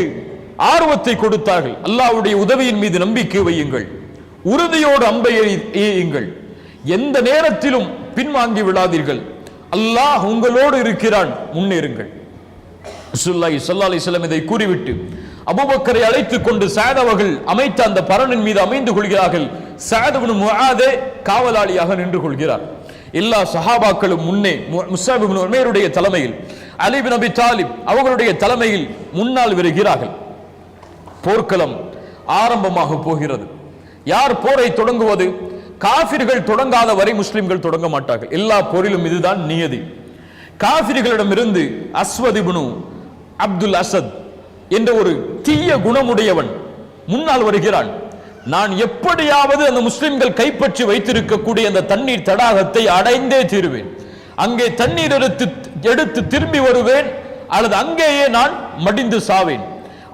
ஆர்வத்தை கொடுத்தார்கள். அல்லாஹ்வுடைய உதவியின் மீது நம்பிக்கை வையுங்கள், உறுதியோடு அம்பை எய்யுங்கள், எந்த நேரத்திலும் பின்வாங்கி விடாதீர்கள், அல்லாஹ் உங்களோடு இருக்கிறான், முன்னேறுங்கள். ரசூலுல்லாஹி ஸல்லல்லாஹு அலைஹி வஸல்லம் இதை கூறிவிட்டு அபூபக்கரை அழைத்துக் கொண்டு ஸஅத் அவர்கள் அமைத்த அந்த பரணின் மீது அமைந்து கொள்கிறார்கள். ஸஅத் இப்னு முஆத் காவலாளியாக நின்று கொள்கிறார். எல்லா சஹாபாக்களும் முன்னே முஸ்அப் இப்னு உமைருடைய தலைமையில், அலி இப்னு அபி தாலிப் அவர்களுடைய தலைமையில் முன்னால் வருகிறார்கள். போர்க்களம் ஆரம்பமாக போகிறது. யார் போரை தொடங்குவது? காஃபிர்கள் தொடங்காத வரை முஸ்லிம்கள் தொடங்க மாட்டார்கள். எல்லா போரிலும் இதுதான் நியதி. காஃபிர்களிடமிருந்து அஸ்வத் இப்னு அப்துல் அசத் என்ற ஒரு தீய குணமுடையவன் முன்னால் வருகிறான். நான் எப்படியாவது அந்த முஸ்லிம்கள் கைப்பற்றி வைத்திருக்கக்கூடிய அந்த தண்ணீர் தடாகத்தை அடைந்தே தீருவேன், அங்கே தண்ணீர் எடுத்து திரும்பி வருவேன், அல்லது அங்கேயே நான் மடிந்து சாவேன்,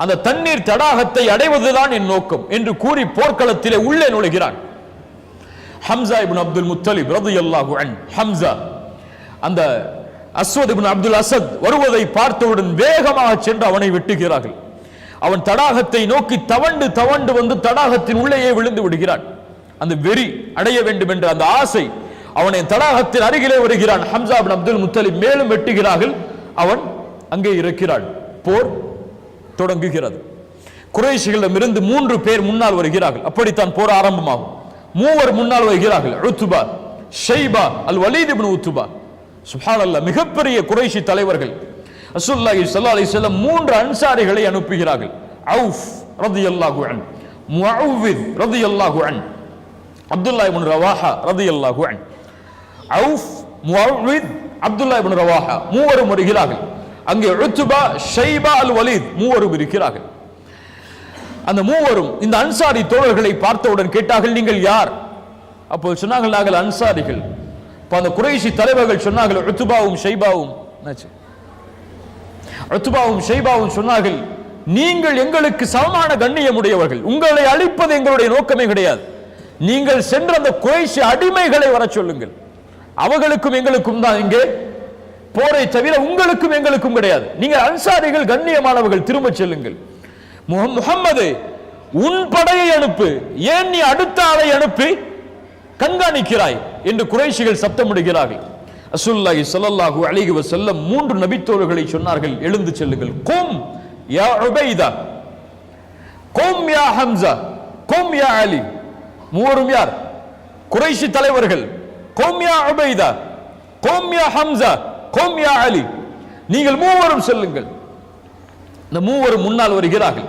அந்த தண்ணீர் தடாகத்தை அடைவதுதான் என் நோக்கம் என்று கூறி போர்க்களத்திலே உள்ளே நுழைகிறான். ஹம்சா இப்னு அப்துல் முத்தலிப் ரலியல்லாஹு அன்ஹு, ஹம்சா அந்த அஸ்வத் இப்னு அப்துல் அசத் வருவதை பார்த்தவுடன் வேகமாக சென்று அவனை வெட்டுகிறார்கள். அவன் தடாகத்தை நோக்கி தவண்டு வந்து தடாகத்தின் உள்ளேயே விழுந்து விடுகிறான். அந்த வெறி அடைய வேண்டும் என்ற அந்த ஆசை அவனை தடாகத்தின் அருகிலே வருகிறான். ஹம்சா இப்னு அப்துல் முத்தலிப் மேலும் வெட்டுகிறார்கள், அவன் அங்கே இறக்கிறான். போர் தொடங்குகிறது. குறைஷிகளிடமிருந்து 3 பேர் முன்னால் வருகிறார்கள். அப்படித்தான் போர் ஆரம்பமாகும். 3 முன்னால் வருகிறார்கள். உத்பா, ஷைபா, அல் வலீத் இப்னு உத்பா. சுப்ஹானல்லாஹ், மிகப்பெரிய குறைஷி தலைவர்கள். ரசூலுல்லாஹி ஸல்லல்லாஹு அலைஹி வஸல்லம் 3 அன்சாரிகளை அனுப்புகிறார்கள். அவுஃப் ரலியல்லாஹு அன்ஹு, முஅவ்வித் ரலியல்லாஹு அன்ஹு, அப்துல்லாஹ் இப்னு ரவாஹா ரலியல்லாஹு அன்ஹு. அவுஃப், முஅவ்வித், அப்துல்லாஹ் இப்னு ரவாஹா 3 வருகிறார்கள். அங்கே உத்பா, ஷைபா, அல் வலீத் 3 இருக்கிறார்கள். அந்த 3 இந்த அன்சாரி தோழர்களை பார்த்தவுடன் கேட்டார்கள், நீங்கள் யார்? அப்போ சொன்னார்கள், நாங்கள் அன்சாரிகள். அந்த குறைஷி தலைவர்கள் சொன்னார்கள், உத்பாவும் ஷைபாவும் சொன்னார்கள், நீங்கள் எங்களுக்கு சமமான கண்ணியமுடையவர்கள், உங்களை அழிப்பது எங்களுடைய நோக்கமே கிடையாது, நீங்கள் சென்ற அந்த குறைஷி அடிமைகளை வர சொல்லுங்கள், அவர்களுக்கும் எங்களுக்கும் தான் இங்கே போரை தவிர உங்களுக்கும் எங்களுக்கும் கிடையாது, நீங்கள் அன்சாரிகள் கண்ணியமானவர்கள், திரும்ப செல்லுங்கள். முஹம்மது, உன் படையை அனுப்பு, ஏன் நீ அடுத்த ஆளை அனுப்பி கண்காணிக்கிறாய் என்று குறைஷிகள் சத்தமிடுகிறார்கள். ரசூலுல்லாஹி ஸல்லல்லாஹு அலைஹி வஸல்லம் 3 நபித்தோழர்களை சொன்னார்கள், எழுந்து செல்லுங்கள். கும் யா உபைதா, கும் யா ஹம்சா, கும் யா அலி. 3 யார்? குறைஷி தலைவர்கள். கும் யா உபைதா, கும் யா ஹம்சா, கும் யா அலி. நீங்கள் 3 செல்லுங்கள். இந்த 3 முன்னால் வருகிறார்கள்.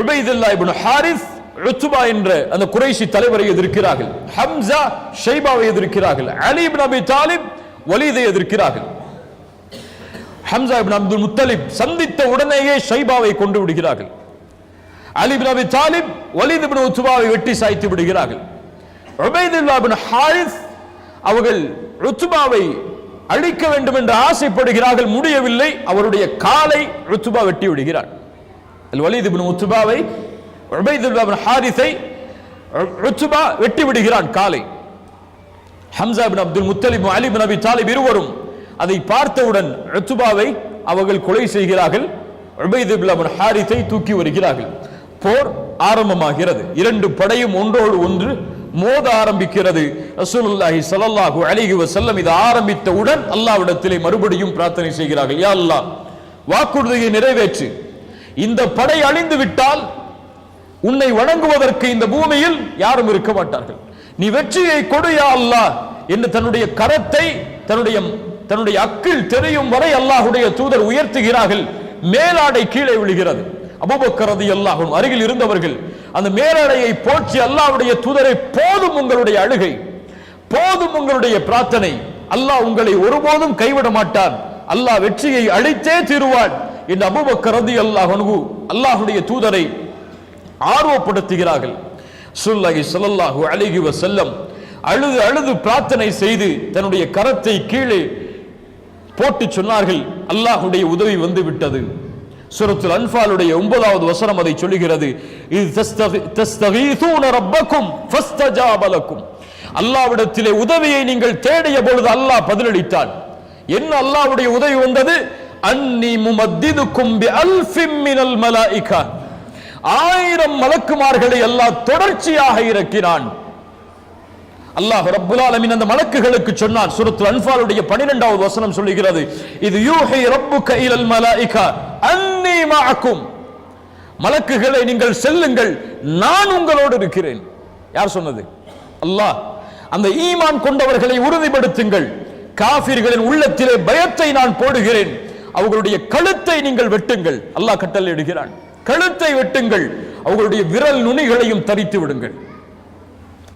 உபைதுல்லாஹ் இப்னு ஹாரிஸ், உத்பா என்ற அந்த குறைஷி தலைவரை எதிர்க்கிறார்கள். ஹம்சா, ஷைபாவை எதிர்க்கிறார்கள். அலி இப்னு அபி தாலிப், வலீதை எதிர்க்கிறார்கள். ஹம்சா இப்னு அப்துல் முத்தலிப் சந்தித்த உடனேயே ஷைபாவை கொண்டு விடுகிறார்கள். அலி இப்னு அபி தாலிப், வலீத் இப்னு உத்பாவை வெட்டி சாய்த்து விடுகிறார்கள். உபைதுல்லாஹ் இப்னு ஹாரிஸ் அவர்கள் உத்பாவை அழிக்க வேண்டும் என்று ஆசைப்படுகிறார்கள், முடியவில்லை. அவருடைய காலை உத்பா வெட்டி விடுகிறார். வலீத் இப்னு உத்பாவை உபைதுல்லாஹ் இப்னு ஹாரிஸை உத்பா வெட்டி விடுகிறான் காலை. ஹம்சா இப்னு அப்துல் முத்தலிப், அலி இப்னு அபி தாலிப் இருவரும் அதை பார்த்தவுடன் உத்பாவை அவர்கள் கொலை செய்கிறார்கள். உபைதுல்லாஹ் இப்னு ஹாரிஸை தூக்கி வருகிறார்கள். போர் ஆரம்பமாகிறது. இரண்டு படையும் ஒன்றோடு ஒன்று மோத ஆரம்பிக்கிறது. ரசூலுல்லாஹி ஸல்லல்லாஹு அலைஹி வஸல்லம் இது ஆரம்பித்தவுடன் அல்லாஹ்விடத்திலே மறுபடியும் பிரார்த்தனை செய்கிறார்கள், யா அல்லாஹ், வாக்குறுதியை நிறைவேற்று. இந்த படை அழிந்து விட்டால் உன்னை வணங்குவதற்கு இந்த பூமியில் யாரும் இருக்க மாட்டார்கள். நீ வெற்றியை கொடு யா அல்லாஹ் என்று தன்னுடைய கரத்தை தன்னுடைய அக்கில் தெரியும் வரை அல்லாஹ்வுடைய தூதர் உயர்த்துகிறார்கள். மேலாடை கீழே விழுகிறது. அபூபக்கர் ரலியல்லாஹு அன்ஹு அருகில் இருந்தவர்கள் அந்த மேலாடையை போற்றி அல்லாஹ்வுடைய தூதரை, போதும் உங்களுடைய அழுகை, போதும் உங்களுடைய பிரார்த்தனை, அல்லாஹ் உங்களை ஒருபோதும் கைவிட மாட்டான், அல்லாஹ் வெற்றியை அளித்தே தீருவான் என்று அபூபக்கர் ரலியல்லாஹு அன்ஹு அல்லாஹ்வுடைய தூதரை ஆர்வப்படுத்துகிறார்கள். ரசூலுல்லாஹி ஸல்லல்லாஹு அலைஹி வஸல்லம் அழுது அழுது பிரார்த்தனை செய்து தன்னுடைய கரத்தை கீழே போட்டு சொன்னார்கள், அல்லாஹ்வுடைய உதவி வந்து விட்டது. சூரத்துல் அன்ஃபாலுடைய 9வது வசனம் அதை சொல்லுகிறது, இஸ் தஸ்தகீஸூன ரப்பக்கும் ஃபஸ்தஜாப லக்கும். அல்லாஹ்விடத்திலே உதவியை நீங்கள் தேடிய பொழுது அல்லாஹ் பதிலளித்தான். என்ன அல்லாஹ்வுடைய உதவி வந்தது? அன்னி முமத்திதுக்கும் பிஅல்ஃபின் மினல் மலாயிகா, 1000 மலக்குமார்களை அல்லாஹ் தொடர்ச்சியாக இறக்கினான். அல்லாஹ் ரப்புல் ஆலமீன் அந்த மலக்குகளுக்கு சொன்னான். சூரத்துல் அன்ஃபாலுடைய 12வது வசனம் சொல்லுகிறது, இது யூஹி ரப்புக இலல் மலாயிகா அன்னி மஅக்கும். மலக்குகளை நீங்கள் செல்லுங்கள், நான் உங்களோடு இருக்கிறேன். யார் சொன்னது? அல்லாஹ். அந்த ஈமான் கொண்டவர்களை உறுதிப்படுத்துங்கள், காஃபிர்களின் உள்ளத்திலே பயத்தை நான் போடுகிறேன், அவர்களுடைய கழுத்தை நீங்கள் வெட்டுங்கள். அல்லாஹ் கட்டளையிடுகிறான், கழுத்தை வெட்டுங்கள், அவர்களுடைய விரல் நுனிகளையும் தரித்து விடுங்கள்.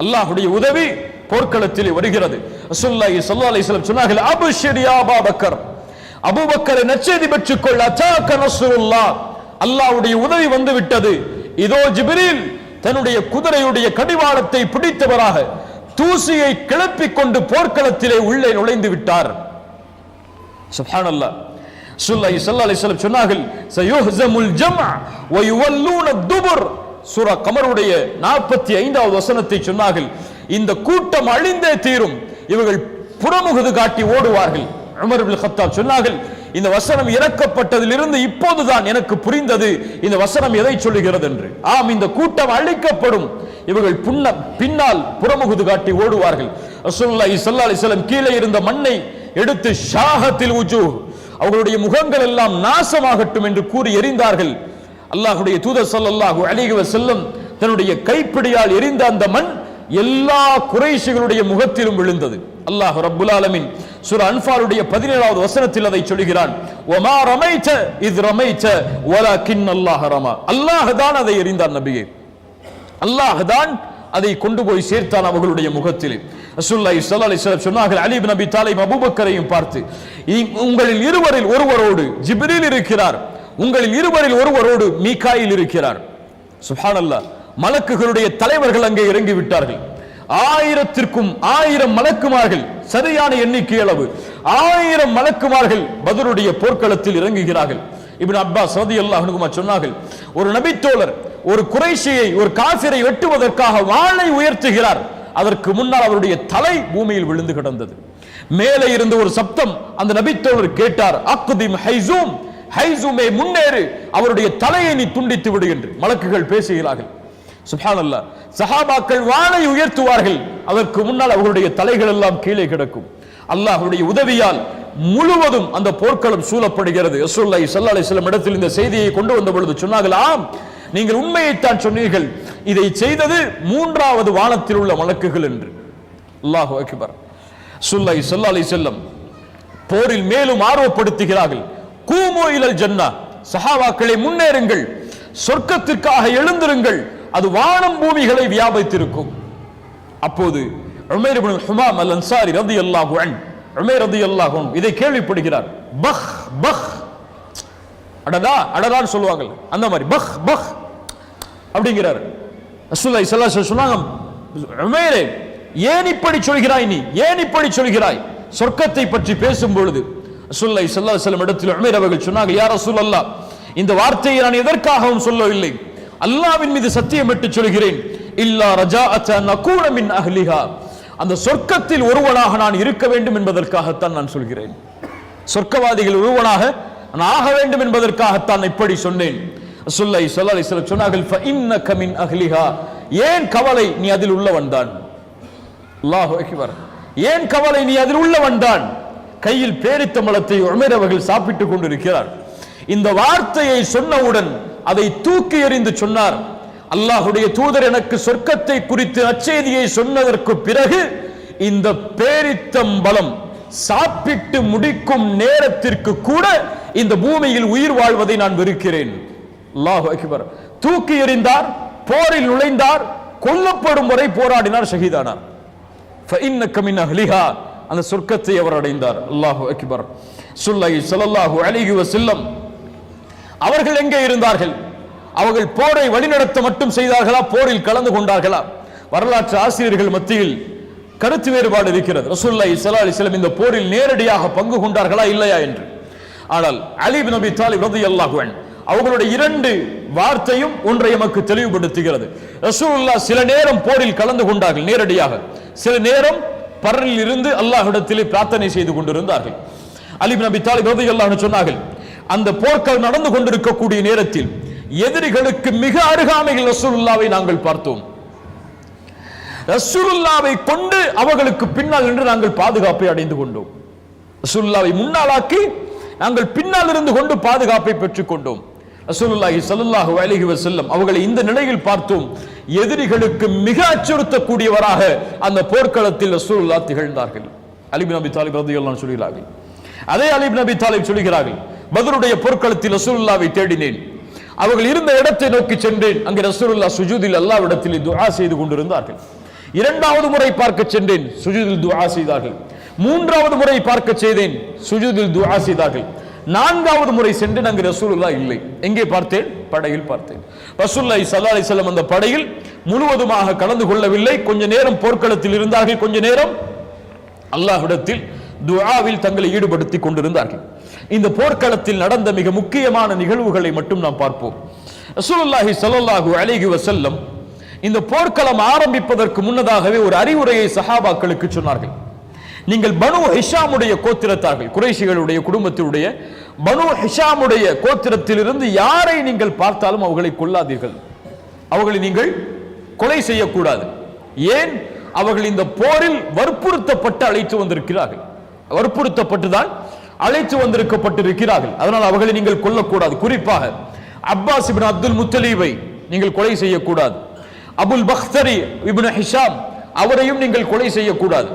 அல்லாஹ்வுடைய உதவி போர்க்களத்தில் வருகிறது. ரசூலுல்லாஹி ஸல்லல்லாஹு அலைஹி வஸல்லம் சொன்னார்கள், அப்ஷிர் யா அபூபக்கர், அபூபக்கரை நற்செய்தி பெற்றுக்கொள், அதாக நஸ்ருல்லாஹ், அல்லாஹ்வுடைய உதவி வந்து விட்டது. இதோ ஜிப்ரீல் தன்னுடைய குதிரையுடைய கடிவாளத்தை பிடித்தவராக தூசியை கிளப்பிக் கொண்டு போர்க்களத்திலே உள்ளே நுழைந்து விட்டார். சுப்ஹானல்லாஹ். ரசூலுல்லாஹி ஸல்லல்லாஹு அலைஹி வஸல்லம் சொன்னார்கள், சயுஹ்ஸமுல் ஜம்அ வ யுவல்லூன துபுர். சூரா கமருடைய 45வது வசனத்தை சொன்னார்கள், இந்த கூட்டம் அழிந்தே தீரும், இவர்கள் புறமுகுது காட்டி ஓடுவார்கள். உமர் இப்னு கத்தாப் சொன்னார்கள், இந்த வசனம் இறக்கப்பட்டதிலிருந்து இப்போதுதான் எனக்கு புரிந்தது இந்த வசனம் எதை சொல்லுகிறது என்று. ஆம், இந்த கூட்டம் அழிக்கப்படும், இவர்கள் பின்னால் புறமுகுது காட்டி ஓடுவார்கள். ரசூலுல்லாஹி ஸல்லல்லாஹு அலைஹி வஸல்லம் கீழே இருந்த மண்ணை எடுத்து ஷாஹத்தில் உஜூஹ், அவர்களுடைய முகங்கள் எல்லாம் நாசமாகட்டும் என்று கூறி எறிந்தார்கள். அல்லாஹ்வுடைய தூதர் ஸல்லல்லாஹு அலைஹி வஸல்லம் தன்னுடைய கைப்பிடியால் எரிந்த அந்த மண் எல்லா குறைஷிகளுடைய முகத்திலும் விழுந்தது. அல்லாஹ் ரப்புல் ஆலமீன் சூரா அன்ஃபாலுடைய 17வது வசனத்தில் அதை சொல்கிறான், வமா ரமைத இஸ் ரமைத வலக்கின் அல்லாஹ் ரமா. அல்லாஹ் தான் அதை எரிந்தான் நபியே, அல்லாஹ் தான் அதை கொண்டு போய் சேர்த்தான் அவர்களுடைய முகத்திலே. ரசூலுல்லாஹி ஸல்லல்லாஹு அலைஹி வஸல்லம் சொன்னார்கள், அலி இப்னு அபி தாலிப் அபூபக்கரையும் பார்த்து, உங்களில் இருவரில் ஒருவரோடு ஜிப்ரீல் இருக்கிறார், உங்களில் இருவரில் ஒருவரோடு மீகாயில் இருக்கிறார். சுப்ஹானல்லாஹ். மலக்குகளுடைய தலைவர்கள் அங்கே இறங்கி விட்டார்கள். 1000க்கும் 1000 மலக்குமார்கள், சரியான எண்ணிக்கை அளவு 1000 மலக்குமார்கள் பத்ருடைய போர்க்களத்தில் இறங்குகிறார்கள். இப்னு அப்பாஸ் ரலியல்லாஹு அன்ஹுமா சொன்னார்கள், ஒரு நபித்தோழர் ஒரு குறைஷியை, ஒரு காஃபிரை வெட்டுவதற்காக வாளை உயர்த்துகிறார், அதற்கு முன்னால் அவருடைய தலை பூமியில் விழுந்து கிடந்தது. மேலே இருந்து ஒரு சப்தம் அந்த நபித்தோழர் கேட்டார், அக்திம் ஹைசூம், ஹைசூமே முன்னேறு, அவருடைய தலையை நீ துண்டித்து விடு என்று மலக்குகள் பேசுகிறார்கள். சுப்ஹானல்லாஹ். சஹாபாக்கள் வாளை உயர்த்துவார்கள், அதற்கு முன்னால் அவர்களுடைய தலைகள் எல்லாம் கீழே கிடக்கும். அல்லாஹ்வுடைய உதவியால் முழுவதும் அந்த போர்க்களம் சூழப்படுகிறது. ரசூலுல்லாஹி ஸல்லல்லாஹு அலைஹி வஸல்லம் இடத்தில் இந்த செய்தியை கொண்டு வந்த பொழுது சொன்னார்கள், ஆம், நீங்கள் உண்மையைத்தான் சொன்னீர்கள், இதை செய்தது 3வது வானத்தில் உள்ள மலக்குகள் என்று. அல்லாஹு அக்பர். ரசூலுல்லாஹி ஸல்லல்லாஹு அலைஹி வஸல்லம் போரில் மேலும் ஆர்வப்படுத்துகிறார்கள். கூமு இலல் ஜன்னா, சஹாபாக்களை முன்னேறுங்கள், சொர்க்கத்திற்காக எழுந்திருங்கள், அது வானம் பூமிகளை வியாபித்திருக்கும். அப்போது உமைர் இப்னு ஹுமாம் அல் அன்சாரி ரலியல்லாஹு அன்ஹு, உமைர் ரலியல்லாஹு அன்ஹு இதை கேள்விப்படுகிறார். பஹ் பஹ், அடடா அடடான்னு சொல்லுவாங்க, அந்த மாதிரி பஹ் பஹ் அப்படிங்கிறார். ரசூலுல்லாஹி ஸல்லல்லாஹு அலைஹி வஸல்லம் சொன்னாங்க, உமைரே ஏன் இப்படி சொல்கிறாய், நீ ஏன் இப்படி சொல்கிறாய்? சொர்க்கத்தை பற்றி பேசும் பொழுது ரசூலுல்லாஹி ஸல்லல்லாஹு அலைஹி வஸல்லம் இடத்தில் உமைர் அவர்கள் சொன்னாங்க, யா ரசூலல்லாஹ், இந்த வார்த்தையை நான் எதற்காகவும் சொல்லவில்லை, அல்லாஹ்வின் மீது சத்தியமிட்டு சொல்கிறேன், இல்லா ரஜாஅத நகூன மின் அஹ்லிஹா, அந்த சொர்க்கத்தில் ஒருவனாக நான் இருக்க வேண்டும் என்பதற்காகத்தான் நான் சொல்கிறேன். சொர்க்கவாதிகள் ஒருவனாக நான் ஆக வேண்டும் என்பதற்காகத்தான் இப்படி சொன்னேன். ரசூலுல்லாஹி ஸல்லல்லாஹு அலைஹி வஸல்லம் சொன்னார்கள், ஃபஇன்னக மின் அஹ்லிஹா, ஏன் கவலை, நீ அதில் உள்ளவன் தான். அல்லாஹு அக்பர். ஏன் கவலை, நீ அதில் உள்ளவன் தான். கையில் பேரித்தம்பழத்தை உமர் அவர்கள் சாப்பிட்டுக் கொண்டிருக்கிறார். இந்த வார்த்தையை சொன்னவுடன் அதை தூக்கி எறிந்து சொன்னார், அல்லாஹுடைய தூதர் எனக்கு சொர்க்கத்தை குறித்து நற்செய்தியை சொன்னதற்கு பிறகு இந்த பேரித்தம்பழம் சாப்பிட்டு முடிக்கும் நேரத்திற்கு கூட இந்த பூமியில் உயிர் வாழ்வதை நான் வெறுக்கிறேன். அல்லாஹு அக்பர். தூக்கி எறிந்தார், போரில் நுழைந்தார், கொல்லப்படும் வரை போராடினார், ஷஹீதானார். ஃபஇன்னக மின் அஹ்லிஹா, அந்த சொர்க்கத்தை அவர் அடைந்தார். அல்லாஹு அக்பர். ஸல்லல்லாஹு அலைஹி வஸல்லம் அவர்கள் எங்கே இருந்தார்கள்? அவர்கள் போரை வழிநடத்த மட்டும் செய்தார்களா, போரில் கலந்து கொண்டார்களா? வரலாற்று ஆசிரியர்கள் மத்தியில் கருத்து வேறுபாடு இருக்கிறது. ரசூலுல்லாஹி ஸல்லல்லாஹு அலைஹி வஸல்லம் இந்த போரில் நேரடியாக பங்கு கொண்டார்களா இல்லையா என்று. ஆனால் அலி இப்னு அபி தாலிப் ரலியல்லாஹு அன்ஹு அவர்களுடைய இரண்டு வார்த்தையும் ஒன்றை நமக்கு தெளிவுபடுத்துகிறது. ரசூலுல்லாஹ் சில நேரம் போரில் கலந்து கொண்டார்கள் நேரடியாக, சில நேரம் பரலில் இருந்து அல்லாஹ்விடத்திலே பிரார்த்தனை செய்து கொண்டிருந்தார்கள். அலி இப்னு அபி தாலிப் ரலியல்லாஹு அன்ஹு சொன்னார்கள், அந்த போர்கள் நடந்து கொண்டிருக்கக்கூடிய நேரத்தில் எதிரிகளுக்கு மிக அருகாமையில் ரசூலுல்லாவை நாங்கள் பார்த்தோம். ரசூலுல்லாவை கொண்டு அவர்களுக்கு பின்னால் நின்று நாங்கள் பாதுகாப்பை அடைந்து கொண்டோம். ரசூலுல்லாவை முன்னாலாக்கி நாங்கள் பின்னால் இருந்து கொண்டு பாதுகாப்பை பெற்றுக் கொண்டோம். ரசூலுல்லாஹி ஸல்லல்லாஹு அலைஹி வஸல்லம் அவர்களை இந்த நிலையில் பார்த்தோம். எதிரிகளுக்கு மிக அச்சுறுத்தக்கூடியவராக அந்த போர்க்களத்தில் ரசூலுல்லாஹ் திகழ்ந்தார்கள். அலி இப்னு அபி தாலிப் ரலியல்லாஹு அன்ஹு சொல்கிறார்கள். அதே அலி இப்னு அபி தாலிப் சொல்கிறார்கள், பத்ருடைய போர்க்களத்தில் ரசூலுல்லாஹ்வை தேடினேன், அவர்கள் இருந்த இடத்தை நோக்கி சென்றேன், அங்கே ரசூலுல்லாஹ் சுஜூதில் அல்லாஹ்விடத்தில் துஆ செய்து கொண்டிருந்தார்கள். இரண்டாவது முறை பார்க்க சென்றேன், சுஜூதில் துஆ செய்தார்கள். மூன்றாவது முறை பார்க்க செய்தேன், சுஜூதில் துஆ செய்தார்கள். நான்காவது முறை சென்று அங்கு ரசூலுல்லாஹ் இல்லை. எங்கே பார்த்தேன்? படையில் பார்த்தேன். ரசூலுல்லாஹி ஸல்லல்லாஹு அலைஹி வஸல்லம் அந்த படையில் முழுவதுமாக கலந்து கொள்ளவில்லை. கொஞ்ச நேரம் போர்க்களத்தில் இருந்தார்கள், கொஞ்ச நேரம் அல்லாஹ்விடத்தில் துஆவில் தங்களை ஈடுபடுத்திக் கொண்டிருந்தார்கள். இந்த போர்க்களத்தில் நடந்த மிக முக்கியமான நிகழ்வுகளை மட்டும் நாம் பார்ப்போம். ரசூலுல்லாஹி ஸல்லல்லாஹு அலைஹி வஸல்லம் இந்த போர்க்களம் ஆரம்பிப்பதற்கு முன்னதாகவே ஒரு அறிவுரையை சஹாபாக்களுக்கு சொன்னார்கள். நீங்கள் பனு ஹிஷாமுடைய கோத்திரத்தார்கள், குறைஷிகளுடைய குடும்பத்தினுடைய பனு ஹிஷாமுடைய கோத்திரத்திலிருந்து யாரை நீங்கள் பார்த்தாலும் அவர்களை கொல்லாதீர்கள், அவர்களை நீங்கள் கொலை செய்யக்கூடாது. ஏன்? அவர்கள் இந்த போரில் வற்புறுத்தப்பட்டு அழைத்து வந்திருக்கிறார்கள், வற்புறுத்தப்பட்டுதான் அழைத்து வந்திருக்கப்பட்டிருக்கிறார்கள். அதனால் அவர்களை நீங்கள் கொல்லக்கூடாது. குறிப்பாக அப்பாஸ் இப்னு அப்துல் முத்தலீபை நீங்கள் கொலை செய்யக்கூடாது. அபுல் பக்தரி இப்னு ஹிஷாம் அவரையும் நீங்கள் கொலை செய்யக்கூடாது.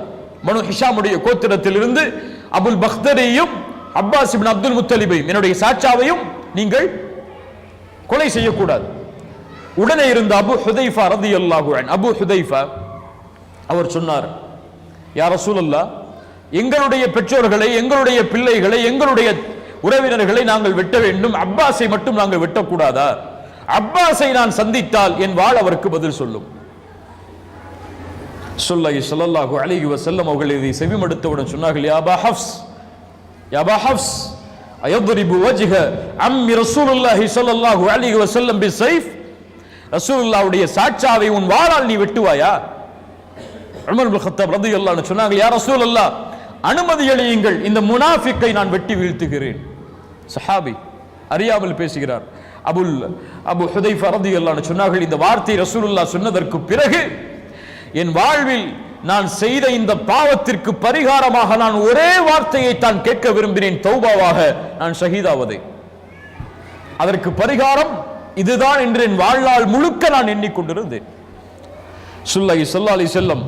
பனு ஹிஷாமுடைய கோத்திரத்திலிருந்து அபுல் பக்தரியும் அப்பாஸ் இப்னு அப்துல் முத்தலிபையும் என்னுடைய சாச்சாவையும் நீங்கள் கொலை செய்யக்கூடாது. உடனே இருந்த அபு ஹுதைஃபா ரலியல்லாஹு அன்ஹு, அபு ஹுதைஃபா அவர் சொன்னார், யா ரசூலல்லாஹ், எங்களுடைய பெற்றோர்களை, எங்களுடைய பிள்ளைகளை, எங்களுடைய உறவினர்களை நாங்கள் வெட்ட வேண்டும், அப்பாஸை மட்டும் நாங்கள் வெட்டக்கூடாதா? அப்பாஸை நான் சந்தித்தால் என் வாழ் அவருக்கு பதில் சொல்லும். ஸல்லல்லாஹு அலைஹி வஸல்லம் அவர்கள் இதை செவிமடுத்தவுடன் சொன்னார்கள், யா அபா ஹஃப்ஸ், யா அபா ஹஃப்ஸ், அயத்ரிபு வஜ்ஹ அம்மி ரசூலுல்லாஹி ஸல்லல்லாஹு அலைஹி வஸல்லம் பிஸைஃப், ரசூலுல்லாஹ்வுடைய சாட்சாவை உன் வாளால் நீ வெட்டுவாயா? உமர் இப்னு கத்தாப் ரலியல்லாஹு அன்ஹு சொன்னாங்க, யா ரசூலல்லாஹ், அனுமதி அளியுங்கள், இந்த முனாஃபிக்கை நான் வெட்டி வீழ்த்துகிறேன். சஹாபி அறியாமல் பேசுகிறார். அபு ஹுதைஃபா ரலியல்லாஹு அன்ஹு சொன்னார்கள், இந்த வார்த்தை ரசூலுல்லாஹ் சொன்னதற்கு பிறகு என் வாழ்வில் நான் செய்த இந்த பாவத்திற்கு பரிகாரமாக நான் ஒரே வார்த்தையை தான் கேட்க விரும்பினேன், தௌபாவாக, நான் ஷஹீதாவதை. அதற்கு பரிகாரம் இதுதான் என்று என் வாழ்நாள் முழுக்க நான் எண்ணிக்கொண்டிருந்தேன். ஸல்லல்லாஹு அலைஹி வஸல்லம்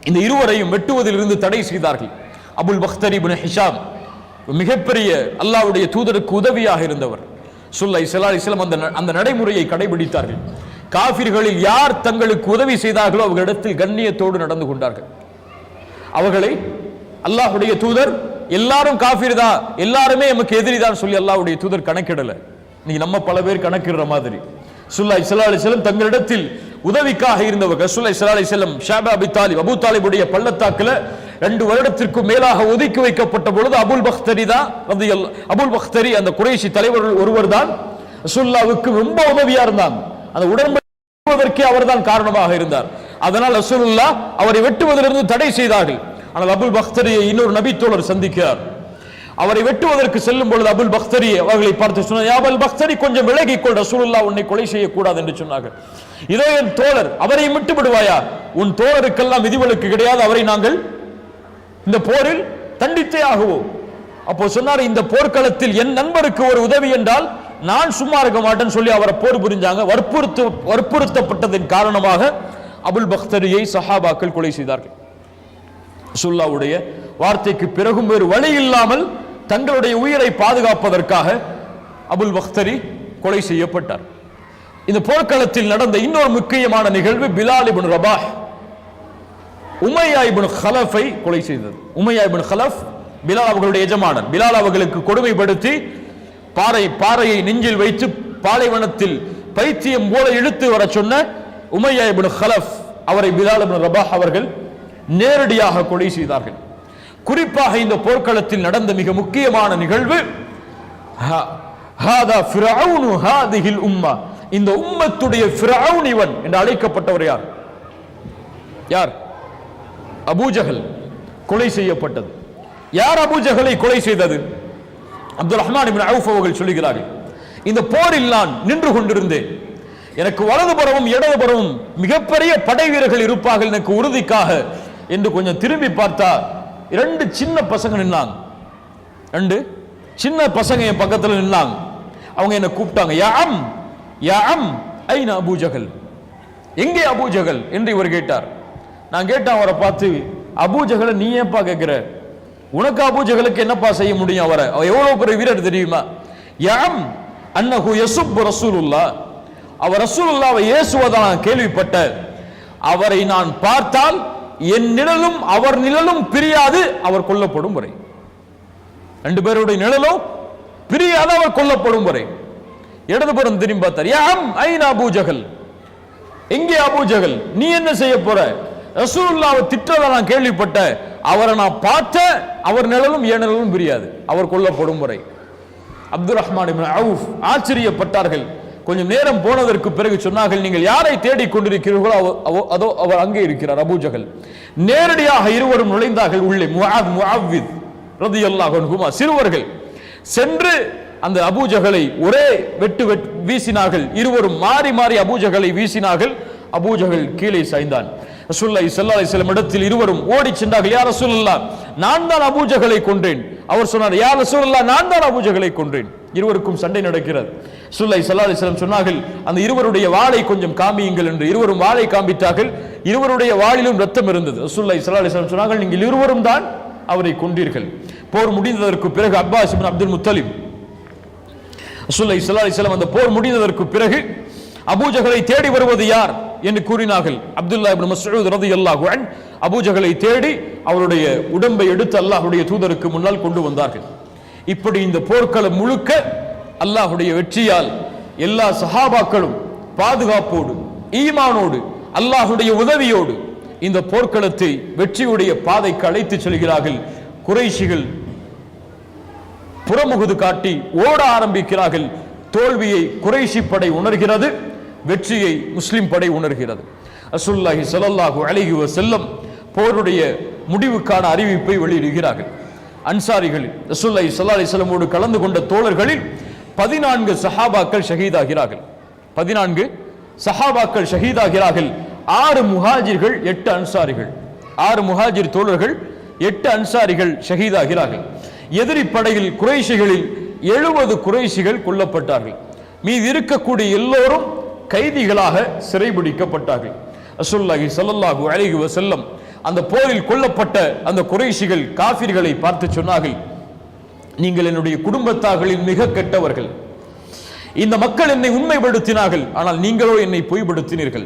இந்த இருவரையும் வெட்டுவதில் இருந்து தடை செய்தார்கள். அபுல் பக்தரி இப்னு ஹிஷாம் மிகப்பெரிய அல்லாஹ்வுடைய தூதருக்கு உதவியாக இருந்தவர். ஸல்லல்லாஹு அலைஹி வஸல்லம் அந்த நடைமுறையை கடைபிடித்தார்கள். காஃபிர்களில் யார் தங்களுக்கு உதவி செய்தார்களோ அவர்களிடத்தில் கண்ணியத்தோடு நடந்து கொண்டார்கள். அவர்களை அல்லாஹ்வுடைய தூதர் எல்லாரும் காஃபிர் தான், எல்லாருமே நமக்கு எதிரி தான் சொல்லி அல்லாஹ்வுடைய தூதர் கணக்கிடல. நீங்க நம்ம பல பேர் கணக்கிடுற மாதிரி ஸல்லல்லாஹு அலைஹி வஸல்லம் தங்களிடத்தில் உதவிக்காக இருந்தவர். ரசூலுல்லாஹி ஸல்லல்லாஹு அலைஹி வஸல்லம் ஷாபா அபி தாலிப், அபூ தாலிபுடைய பள்ளத்தாக்குல 2 வருடத்திற்கு மேலாக ஒதுக்கி வைக்கப்பட்ட பொழுது அபுல் பக்தரி தான் அபுல் பக்தரி அந்த குறைஷி தலைவர்கள் ஒருவர் தான் ரசூலுல்லாஹ்வுக்கு ரொம்ப உதவியா இருந்தாங்க. அந்த உடன்படிக்கை அவர்தான் காரணமாக இருந்தார். அதனால் ரசூலுல்லாஹ் அவரை வெட்டுவதிலிருந்து தடை செய்தார்கள். ஆனால் அபுல் பக்தரியை இன்னொரு நபி தோழர் சந்திக்கிறார். அவரை வெட்டுவதற்கு செல்லும் பொழுது அபுல் பக்தரி அவர்களை பார்த்து சொன்னார், அபுல் பக்தரி கொஞ்சம் விலகிக்கொள், ரசூலுல்லாஹ் உன்னை கொலை செய்யக்கூடாது என்று சொன்னார்கள். இதோ என் தோழர், அவரை விட்டு விடுவாயா? உன் தோழருக்கெல்லாம் விதிவிலக்கு கிடையாது, அவரை நாங்கள் இந்த போரில் தண்டித்தே ஆகுவோம். அப்போ சொன்னார், இந்த போர்க்களத்தில் என் நண்பருக்கு ஒரு உதவி என்றால் நான் சும்மா இருக்க மாட்டேன்னு சொல்லி அவரை போர் புரிஞ்சாங்க. வற்புறுத்தப்பட்டதன் காரணமாக அபுல் பக்தரியை சஹாபாக்கள் கொலை செய்தார்கள். ரசூலுல்லாஹ்வுடைய வார்த்தைக்கு பிறகும் வேறு வழி இல்லாமல் தங்களுடைய உயிரை பாதுகாப்பதற்காக அபுல் பக்தரி கொலை செய்யப்பட்டார். இந்த போர்க்களத்தில் நடந்த இன்னொரு முக்கியமான நிகழ்வு பிலால் இப்னு ரபாஹ் உமையா இப்னு கலஃபை கொலை செய்தது. உமையா இப்னு கலஃப் பிலால் அவர்களுடைய எஜமானர். பிலால் அவர்களுக்கு கொடுமைப்படுத்தி பாறையை நெஞ்சில் வைத்து பாலைவனத்தில் பைத்தியம் போல இழுத்து வர சொன்ன உமையா இப்னு கலஃப் அவரை பிலால் இப்னு ரபாஹ் அவர்கள் நேரடியாக கொலை செய்தார்கள். குறிப்பாக இந்த போர்க்களத்தில் நடந்த மிக முக்கியமான நிகழ்வு இந்த உம்மத்துடைய ஃபிரௌன் இவன் என்று அழைக்கப்பட்டவர் யார்? யார்? அபூஜஹல் கொலை செய்யப்பட்டது. யார் அபூஜஹலை கொலை செய்தது? அப்துல் ரஹ்மான் இப்னு அவுஃப் அவர்கள் சொல்கிறார்கள், இந்த போரில் நான் நின்று கொண்டிருந்தேன். எனக்கு வலதுபுறமும் இடதுபுறமும் மிகப்பெரிய படை வீரர்கள் இருப்பார்கள் எனக்கு உறுதிக்காக என்று கொஞ்சம் திரும்பி பார்த்தா 2 சின்ன பசங்க நின்னாங்க. 2 சின்ன பசங்க என் பக்கத்தில் நின்னாங்க. அவங்க என்ன கூப்பிட்டாங்க, யா அம் ஐன அபூஜஹல், எங்கே அபூஜஹல் என்று இவர் கேட்டார். நான் கேட்டேன் அவரை பார்த்து, அபூஜஹலை நீ ஏன்பா கேட்கிற? உனக்கு அபூஜஹலுக்கு என்னப்பா செய்ய முடியும்? அவரை எவ்வளவு பெரிய வீரர் தெரியுமா? யம் அன்னஹு யசுப் ரசூலுல்லாஹ், அவர் ரசூலுல்லாஹ்வை ஏசுவதாக நான் கேள்விப்பட்ட. அவரை நான் பார்த்தால் என் நிழலும் அவர் நிழலும் பிரியாது, அவர் கொல்லப்படும் வரை. 2 பேருடைய நிழலும் பிரியாது, அவர் கொல்லப்படும் வரை. இடதுபுறம் திரும்பி பார்த்தார், யம் ஐன அபூஜஹல், எங்கே அபூஜஹல், நீ என்ன செய்ய போற? ரசூலுல்லாஹ்வை திட்டத நான் கேள்விப்பட்ட, அவரை நான் பார்த்த, அவர் நிழலும் என் நிழலும் பிரியாது, அவர் கொல்லப்படும் வரை. அப்துல் ரஹ்மான் இப்னு அவுஃப் ஆச்சரியப்பட்டார்கள். கொஞ்சம் நேரம் போனதற்கு பிறகு சொன்னார்கள், நீங்கள் யாரை தேடிக் கொண்டிருக்கிறீர்களோ அதோ அவர் அங்கே இருக்கிறார் அபூஜஹல். நேரடியாக இருவரும் நுழைந்தார்கள் உள்ளே. முஆத் முஅவ்வித் ரலியல்லாஹு அன்ஹுமா சிறுவர்கள் சென்று அந்த அபூஜஹலை ஒரே வெட்டு வீசினார்கள். இருவரும் மாறி மாறி அபூஜஹலை வீசினார்கள். அபூஜஹல் கீழே சாய்ந்தான். ரசூலுல்லாஹி ஸல்லல்லாஹு அலைஹி வஸல்லம் இடத்தில் இருவரும் ஓடி சென்றார்கள். யா ரசூலுல்லாஹ், நான் தான் அபூஜஹலை கொன்றேன். அவர் சொன்னார், யா ரசூலுல்லாஹ், நான் தான் அபூஜஹலை கொன்றேன். இருவருக்கும் சண்டை நடக்கிறது. ரசூலுல்லாஹி ஸல்லல்லாஹு அலைஹி வஸல்லம் சொன்னார்கள், அந்த இருவருடைய வாளை கொஞ்சம் காமியுங்கள் என்று. இருவரும் வாளை காண்பித்தார்கள். இருவருடைய வாளிலும் ரத்தம் இருந்தது. ரசூலுல்லாஹி ஸல்லல்லாஹு அலைஹி வஸல்லம் சொன்னார்கள், நீங்கள் இருவரும் தான் அவரை கொன்றீர்கள். போர் முடிந்ததற்கு பிறகு அப்பாஸ் இப்னு அப்துல் முத்தலிப், ரசூலுல்லாஹி ஸல்லல்லாஹு அலைஹி வஸல்லம் அந்த போர் முடிந்ததற்கு பிறகு அபூஜஹலை தேடி வருவது யார் என்று கூறினார்கள். அப்துல்லாஹ் இப்னு மஸ்ஊத் ரலியல்லாஹு அன்ஹு அபூஜஹலை தேடி அவருடைய உடம்பை எடுத்து அல்லாஹ்வுடைய தூதருக்கு முன்னால் கொண்டு வந்தார்கள். இப்படி இந்த போர்க்களம் முழுக்க அல்லாஹ்வுடைய வெற்றியால் எல்லா சஹாபாக்களும் பாதுகாப்போடு ஈமானோடு அல்லாஹ்வுடைய உதவியோடு இந்த போர்க்களத்தை வெற்றியுடைய பாதைக்கு அழைத்து செல்கிறார்கள். குறைஷிகள் புறமுகுது காட்டி ஓட ஆரம்பிக்கிறார்கள். தோல்வியை குறைஷி படை உணர்கிறது, வெற்றியை முஸ்லிம் படை உணர்கிறது. ரசூலுல்லாஹி ஸல்லல்லாஹு அலைஹி வஸல்லம் போருடைய முடிவுக்கான அறிவிப்பை வெளியிடுகிறார்கள். அன்சாரிகள் ரசூலுல்லாஹி ஸல்லல்லாஹு அலைஹி வஸல்லமோடு கலந்து கொண்ட தோழர்களில் 14 சஹாபாக்கள் ஷஹீதாகிறார்கள். 14 சஹாபாக்கள் ஷஹீதாகிறார்கள். 6 முஹாஜிர்கள் 8 அன்சாரிகள். 6 முஹாஜிர் தோழர்கள் 8 அன்சாரிகள் ஷஹீதாகிறார்கள். எதிரி படையில் குறைஷிகளில் 70 குறைஷிகள் கொல்லப்பட்டார்கள். மீது இருக்கக்கூடிய எல்லோரும் கைதிகளாக சிறைபிடிக்கப்பட்டார்கள். ரசூலுல்லாஹி ஸல்லல்லாஹு அலைஹி வஸல்லம் அந்த போரில் கொல்லப்பட்ட அந்த குறைஷிகள் காஃபிர்களை பார்த்து சொன்னார்கள், நீங்கள் என்னுடைய குடும்பத்தார்களில் மிக கெட்டவர்கள். இந்த மக்கள் என்னை உண்மைப்படுத்தினார்கள், ஆனால் நீங்களோ என்னை பொய்ப்படுத்தினீர்கள்.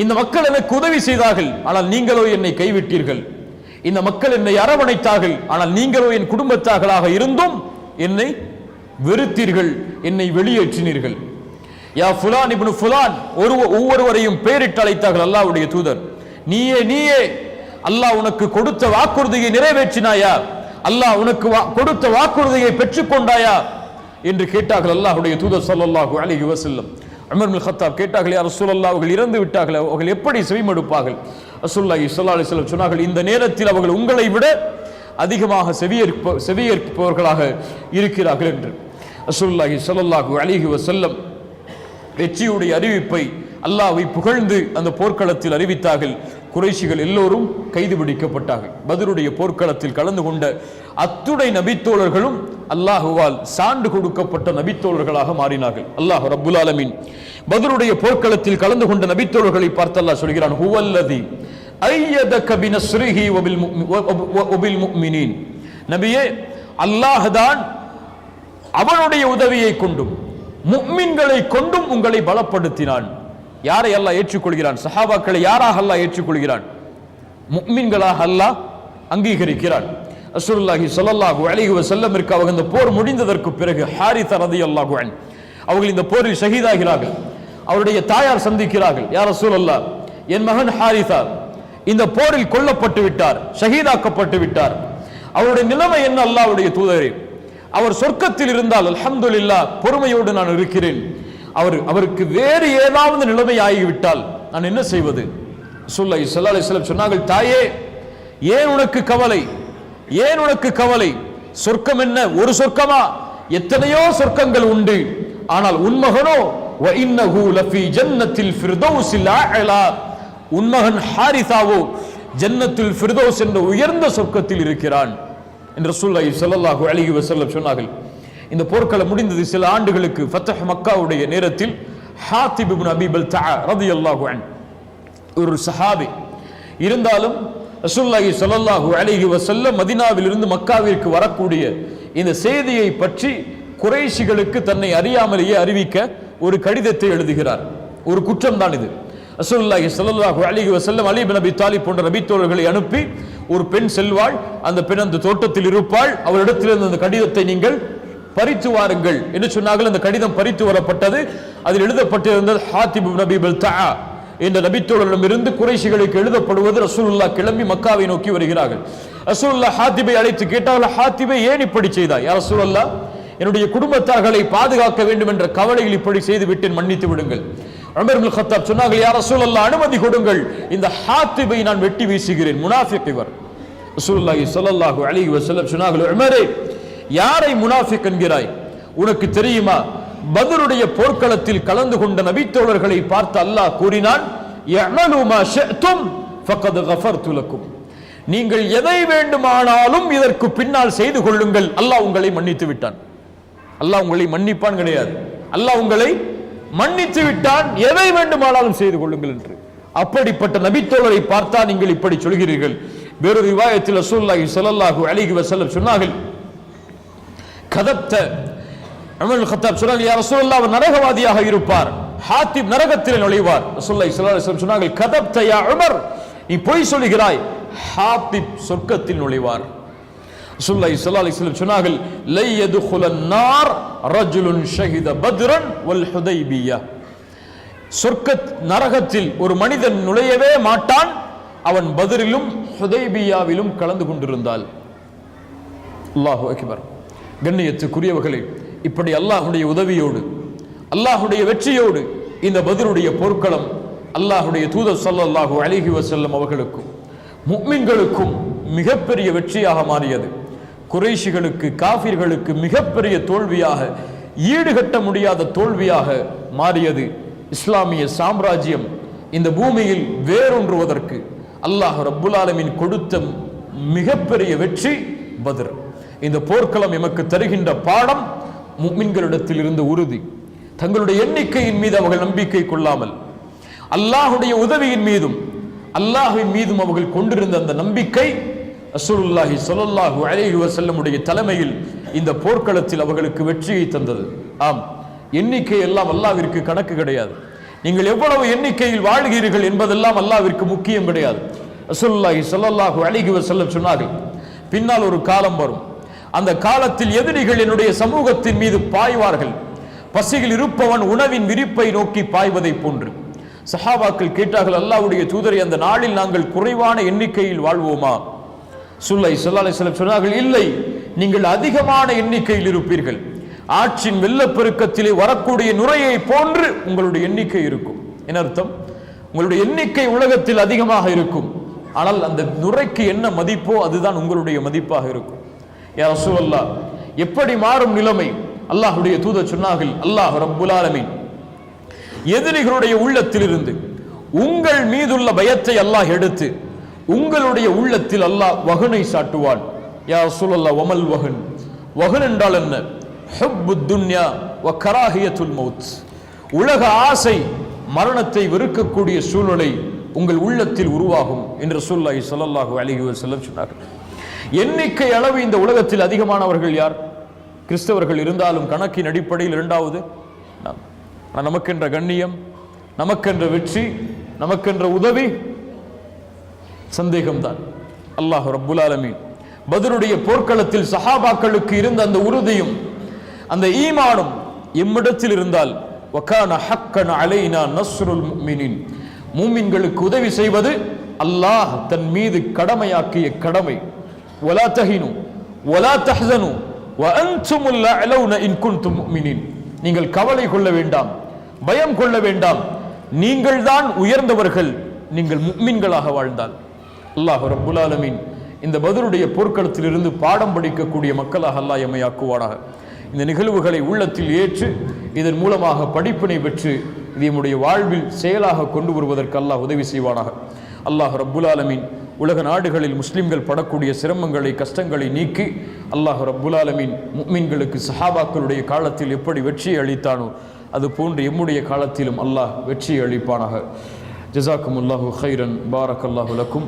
இந்த மக்கள் எனக்கு உதவி செய்தார்கள், ஆனால் நீங்களோ என்னை கைவிட்டீர்கள். இந்த மக்கள் என்னை அரவணைத்தார்கள், ஆனால் நீங்களோ என் குடும்பத்தார்களாக இருந்தும் என்னை வெறுத்தீர்கள், என்னை வெளியேற்றினீர்கள். யா ஃபுலான் இப்னு ஃபுலான் ஒவ்வொருவரையும் பெயரிட்டு அழைத்தார்கள் அல்லாஹ்வுடைய தூதர். நீயே அல்லாஹ் உனக்கு கொடுத்த வாக்குறுதியை நிறைவேற்றினாயா? அல்லாஹ் உனக்கு கொடுத்த வாக்குறுதியை பெற்றுக்கொண்டாயா என்று கேட்டார்கள் அல்லாஹ்வுடைய தூதர் ஸல்லல்லாஹு அலைஹி வஸல்லம். உமர் இப்னு கத்தாப் கேட்டார்கள், யா ரசூலல்லாஹ், அவர்கள் இறந்து விட்டார்கள், அவர்கள் எப்படி செவிமடுப்பார்கள்? ரசூலுல்லாஹி ஸல்லல்லாஹு அலைஹி வஸல்லம் சொன்னார்கள், இந்த நேரத்தில் அவர்கள் உங்களை விட அதிகமாக செவியேற்பவர்களாக இருக்கிறார்கள் என்று. ரசூலுல்லாஹி ஸல்லல்லாஹு அலைஹி வஸல்லம் வெற்றியுடைய அறிவிப்பை அல்லாஹ்வை புகழ்ந்து அந்த போர்க்களத்தில் அறிவித்தார்கள். குறைஷிகள் எல்லோரும் கைது பிடிக்கப்பட்டார்கள். பத்ருடைய போர்க்களத்தில் கலந்து கொண்ட அத்துணை நபித்தோழர்களும் அல்லாஹுவால் சான்று கொடுக்கப்பட்ட நபித்தோழர்களாக மாறினார்கள். அல்லாஹ் ரப்புல் ஆலமீன் பத்ருடைய போர்க்களத்தில் கலந்து கொண்ட நபித்தோழர்களை பார்த்து அல்லாஹ் சொல்கிறான், ஹுவல்லதி அய்யதக பினஸ்ரிஹி வபில் முஃமினீன். நபியே, அல்லாஹ் தான் அவனுடைய உதவியை கொண்டும் முஃமின்களை கொண்டும் உங்களை பலப்படுத்தினான். யாரை அல்லாஹ் ஏற்றுக்கொள்கிறான்? சஹாபாக்களை யாராக அல்லாஹ் ஏற்றுக்கொள்கிறான்? முஃமின்களாக அல்லாஹ் அங்கீகரிக்கிறான். ரசூலுல்லாஹி ஸல்லல்லாஹு அலைஹி வஸல்லமிற்கு அவங்க இந்த போர் முடிந்ததற்கு பிறகு ஹாரிஸா ரலியல்லாஹு அன்ஹு அவர்கள் இந்த போரில் ஷஹீதாகிறார்கள். அவருடைய தாயார் சந்திக்கிறார்கள், யா ரசூலல்லாஹ், என் மகன் ஹாரிஸா இந்த போரில் கொல்லப்பட்டு விட்டார், ஷஹீதாக்கப்பட்டு விட்டார். அவருடைய நிலைமை என்ன அல்லாஹ்வுடைய தூதரே? அவர் சொர்க்கத்தில் இருந்தால் அல்ஹம்துலில்லாஹ், பொறுமையோடு நான் இருக்கிறேன். அவருக்கு வேறு ஏதாவது நிலைமை ஆகிவிட்டால் நான் என்ன செய்வது? ரசூலுல்லாஹி ஸல்லல்லாஹு அலைஹி வஸல்லம் சொன்னார்கள், தாயே, ஏன் உனக்கு கவலை? ஏன் உனக்கு கவலை? சொர்க்கம் என்ன ஒரு சொர்க்கமா? எத்தனையோ சொர்க்கங்கள் உண்டு. ஆனால் உன் மகனோ வ இன்னஹு லஃபி ஜன்னத்தில் ஃபிர்தௌஸில் அலா, உன் மகன் ஹாரிஸாவோ ஜன்னத்துல் ஃபிர்தௌஸ் என்ற உயர்ந்த சொர்க்கத்தில் இருக்கிறான் என்று ரசூலுல்லாஹி ஸல்லல்லாஹு அலைஹி வஸல்லம் சொன்னார்கள். இந்த போர்க்களம் முடிந்தது சில ஆண்டுகளுக்கு. ஃபத்ஹ் மக்காவுடைய நேரத்தில் ஹாத்திப் இப்னு அபீ பல்தஆ ரலியல்லாஹு அன்ஹு ஒரு சஹாபி இருந்தாலும் ரசூலுல்லாஹி ஸல்லல்லாஹு அலைஹி வஸல்லம் மதீனாவிலிருந்து மக்காவிற்கு வரக்கூடிய இந்த செய்தியை பற்றி குறைஷிகளுக்கு தன்னை அறியாமலேயே அறிவிக்க ஒரு கடிதத்தை எழுதுகிறார். ஒரு குற்றம் தான் இது. ரசூலுல்லாஹி ஸல்லல்லாஹு அலைஹி வஸல்லம் அலி இப்னு அபீ தாலிப் போன்ற நபித்தோழர்களை அனுப்பி, ஒரு பெண் செல்வாள், அந்த பெண் அந்த தோட்டத்தில் இருப்பாள், அவரிடத்திலிருந்து அந்த கடிதத்தை நீங்கள் பறித்து வாருங்கள் என்று சொன்னார்கள். அந்த கடிதம் பறித்து வரப்பட்டது. அதில் எழுதப்பட்டிருந்தது ஹாத்திப் இப்னு அபீ பல்தஆ என்ற நபித்தோழரிடமிருந்து குறைஷிகளுக்கு எழுதப்படுவது. ரசூலுல்லாஹ் கிளம்பி மக்காவை நோக்கி வருகிறார்கள். ரசூலுல்லாஹ் ஹாத்திபை அழைத்து கேட்டார்கள், ஹாத்திபை ஏன் இப்படி செய்தாய்? யா ரசூலல்லாஹ், என்னுடைய குடும்பத்தார்களை பாதுகாக்க வேண்டும் என்ற கவலையில் இப்படி செய்து விட்டேன், மன்னித்து விடுங்கள். உமர் இப்னு கத்தாப் சொன்னார்கள், யா ரசூலல்லாஹ், அனுமதி கொடுங்கள், இந்த ஹாத்திபை நான் வெட்டி வீசுகிறேன், முனாஃபிக் இவர். ரசூலுல்லாஹி ஸல்லல்லாஹு அலைஹி வஸல்லம் சொன்னார்கள், உமரே, யாரை முனாஃபிக் என்கிறாய்? உனக்கு தெரியுமா, பத்ருடைய போர்க்களத்தில் கலந்து கொண்ட நபித்தோழர்களை பார்த்து அல்லாஹ் கூறினான், யஅமலு மா ஷஅதும் ஃபகத் கஃபர்து லக்கும். நீங்கள் எதை வேண்டுமானாலும் இதற்கு பின்னால் செய்து கொள்ளுங்கள், அல்லாஹ் உங்களை மன்னித்து விட்டான். அல்லாஹ் உங்களை மன்னிப்பான் கிடையாது, அல்லாஹ் உங்களை மன்னித்து விட்டான், எதை வேண்டுமானாலும் செய்து கொள்ளுங்கள் என்று. அப்படிப்பட்ட நபித்தோழரை பார்த்தா நீங்கள் இப்படி சொல்கிறீர்கள். வேறொரு ரிவாயத்தில் ரசூலுல்லாஹி ஸல்லல்லாஹு அலைஹி வஸல்லம் சொன்னார்கள், கதப்த. உமர் இப்னு கத்தாப் சொன்னார்கள், யா ரசூலல்லாஹ், அவர் நரகவாதியாக இருப்பார், ஹாத்திப் நரகத்தில் நுழைவார். ரசூலுல்லாஹி ஸல்லல்லாஹு அலைஹி வஸல்லம் சொன்னார்கள், கதப்த யா உமர், நீ பொய் சொல்கிறாய், ஹாத்திப் சொர்க்கத்தில் நுழைவார். ரசூலுல்லாஹி ஸல்லல்லாஹு அலைஹி வஸல்லம் சொன்னார்கள், லை யதுகுலன் நார் ரஜுலுன் ஷஹித பத்ரன் வல் ஹுதைபிய்யா. சொர்க்க நரகத்தில் ஒரு மனிதன் நுழையவே மாட்டான், அவன் பத்ரிலும் ஹுதைபியாவிலும் கலந்து கொண்டிருந்தால். அல்லாஹு அக்பர். கண்ணியத்துக்குரியவர்களே, இப்படி அல்லாஹ்வுடைய உதவியோடு, அல்லாஹ்வுடைய வெற்றியோடு இந்த பத்ருடைய போர்க்களம் அல்லாஹ்வுடைய தூதர் ஸல்லல்லாஹு அலைஹி வஸல்லம் அவர்களுக்கும் முஃமின்களுக்கும் மிகப்பெரிய வெற்றியாக மாறியது. குறைஷிகளுக்கு, காஃபிர்களுக்கு மிகப்பெரிய தோல்வியாக, ஈடுகட்ட முடியாத தோல்வியாக மாறியது. இஸ்லாமிய சாம்ராஜ்யம் இந்த பூமியில் வேரூன்றுவதற்கு அல்லாஹ் ரப்புல் ஆலமீன் கொடுத்த மிகப்பெரிய வெற்றி பத்ர். இந்த போர்க்களம் எமக்கு தருகின்ற பாடம், முஃமின்களிடத்தில் இருந்த உறுதி, தங்களுடைய எண்ணிக்கையின் மீது அவர்கள் நம்பிக்கை கொள்ளாமல் அல்லாஹ்வுடைய உதவியின் மீதும் அல்லாஹ்வின் மீதும் அவர்கள் கொண்டிருந்த அந்த நம்பிக்கை ரசூலுல்லாஹி ஸல்லல்லாஹு அலைஹி வஸல்லமுடைய தலைமையில் இந்த போர்க்களத்தில் அவர்களுக்கு வெற்றியை தந்தது. ஆம், எண்ணிக்கை எல்லாம் அல்லாஹ்விற்கு கணக்கு கிடையாது. நீங்கள் எவ்வளவு எண்ணிக்கையில் வாழ்கிறீர்கள் என்பதெல்லாம் அல்லாஹ்விற்கு முக்கியம் கிடையாது. ரசூலுல்லாஹி ஸல்லல்லாஹு அலைஹி வஸல்லம் சொன்னார்கள், பின்னால் ஒரு காலம் வரும், அந்த காலத்தில் எதிரிகள் என்னுடைய சமூகத்தின் மீது பாய்வார்கள், பசியில் இருப்பவன் உணவின் விரிப்பை நோக்கி பாய்வதை போன்று. சஹாபாக்கள் கேட்டார்கள், அல்லாஹ்வுடைய தூதரை, அந்த நாளில் நாங்கள் குறைவான எண்ணிக்கையில் வாழ்வோமா? ஸல்லல்லாஹு அலைஹி வஸல்லம் சொன்னார்கள், இல்லை, நீங்கள் அதிகமான எண்ணிக்கையில் இருப்பீர்கள். ஆற்றின் வெள்ளப்பெருக்கத்திலே வரக்கூடிய நுரையை போன்று உங்களுடைய எண்ணிக்கை இருக்கும். என்ன அர்த்தம்? உங்களுடைய எண்ணிக்கை உலகத்தில் அதிகமாக இருக்கும், ஆனால் அந்த நுரைக்கு என்ன மதிப்போ அதுதான் உங்களுடைய மதிப்பாக இருக்கும். யா ரசூலல்லாஹ், எப்படி மாறும் நிலைமை? அல்லாஹ்வுடைய தூதர் சொன்னார்கள், அல்லாஹ் ரப்புல் ஆலமீன் எதிரிகளுடைய உள்ளத்திலிருந்து உங்கள் மீதுள்ள பயத்தை அல்லாஹ் எடுத்து உங்களுடைய உள்ளத்தில் அல்லாஹ் வஹனை சாட்டுவான். யா ரசூலல்லாஹ், வமல் வஹன்? வஹன் என்றால் என்ன? ஹுப்புத் துன்யா வ கராஹியத்துல் மௌத். உலக ஆசை, மரணத்தை வெறுக்கக்கூடிய சூழ்நிலை உங்கள் உள்ளத்தில் உருவாகும் என்று ரசூலுல்லாஹி ஸல்லல்லாஹு அலைஹி வஸல்லம் சொன்னார்கள். எண்ணிக்கை அளவு இந்த உலகத்தில் அதிகமானவர்கள் யார்? கிறிஸ்தவர்கள் இருந்தாலும் கணக்கின் அடிப்படையில் இரண்டாவது நாம். நமக்கென்ற கண்ணியம், நமக்கென்ற வெற்றி, நமக்கென்ற உதவி சந்தேகம்தான். அல்லாஹ் ரப்புல் ஆலமீன் பத்ருடைய போர்க்களத்தில் சஹாபாக்களுக்கு இருந்த அந்த உறுதியும் அந்த ஈமானும் எம்மிடத்தில் இருந்தால், வகான ஹக்கன் அலைனா நஸ்ருல் முஃமினீன், மூமின்களுக்கு உதவி செய்வது அல்லாஹ் தன் மீது கடமையாக்கிய கடமை. வலா தஹினு வலா தஹ்ஸனு வ அன்துமுல் அலௌன இன் குன்தும் முஃமினீன், நீங்கள் கவலை கொள்ள வேண்டாம், பயம் கொள்ள வேண்டாம், நீங்கள் தான் உயர்ந்தவர்கள், நீங்கள் முஃமின்களாக வாழ்ந்தால். அல்லாஹ் ரப்புல் ஆலமீன் இந்த பத்ருடைய போர்க்களத்திலிருந்து பாடம் படிக்கக்கூடிய மக்களாக அல்லாஹ் எம்மை ஆக்குவானாக. இந்த நிகழ்வுகளை உள்ளத்தில் ஏற்று இதன் மூலமாக படிப்பினை பெற்று இது நம்முடைய வாழ்வில் செயலாக கொண்டு வருவதற்கு அல்லாஹ் உதவி செய்வானாக. அல்லாஹ் ரப்புல் ஆலமீன் உலக நாடுகளில் முஸ்லிம்கள் படக்கூடிய சிரமங்களை, கஷ்டங்களை நீக்கி அல்லாஹ் ரப்புல் ஆலமீன் முஃமின்களுக்கு சஹாபாக்களுடைய காலத்தில் எப்படி வெற்றியை அளித்தானோ அது போன்று எம்முடைய காலத்திலும் அல்லாஹ் வெற்றியை அளிப்பானாக. ஜஸாக்குமுல்லாஹு கைரன். பாரக்கல்லாஹு லக்கும்.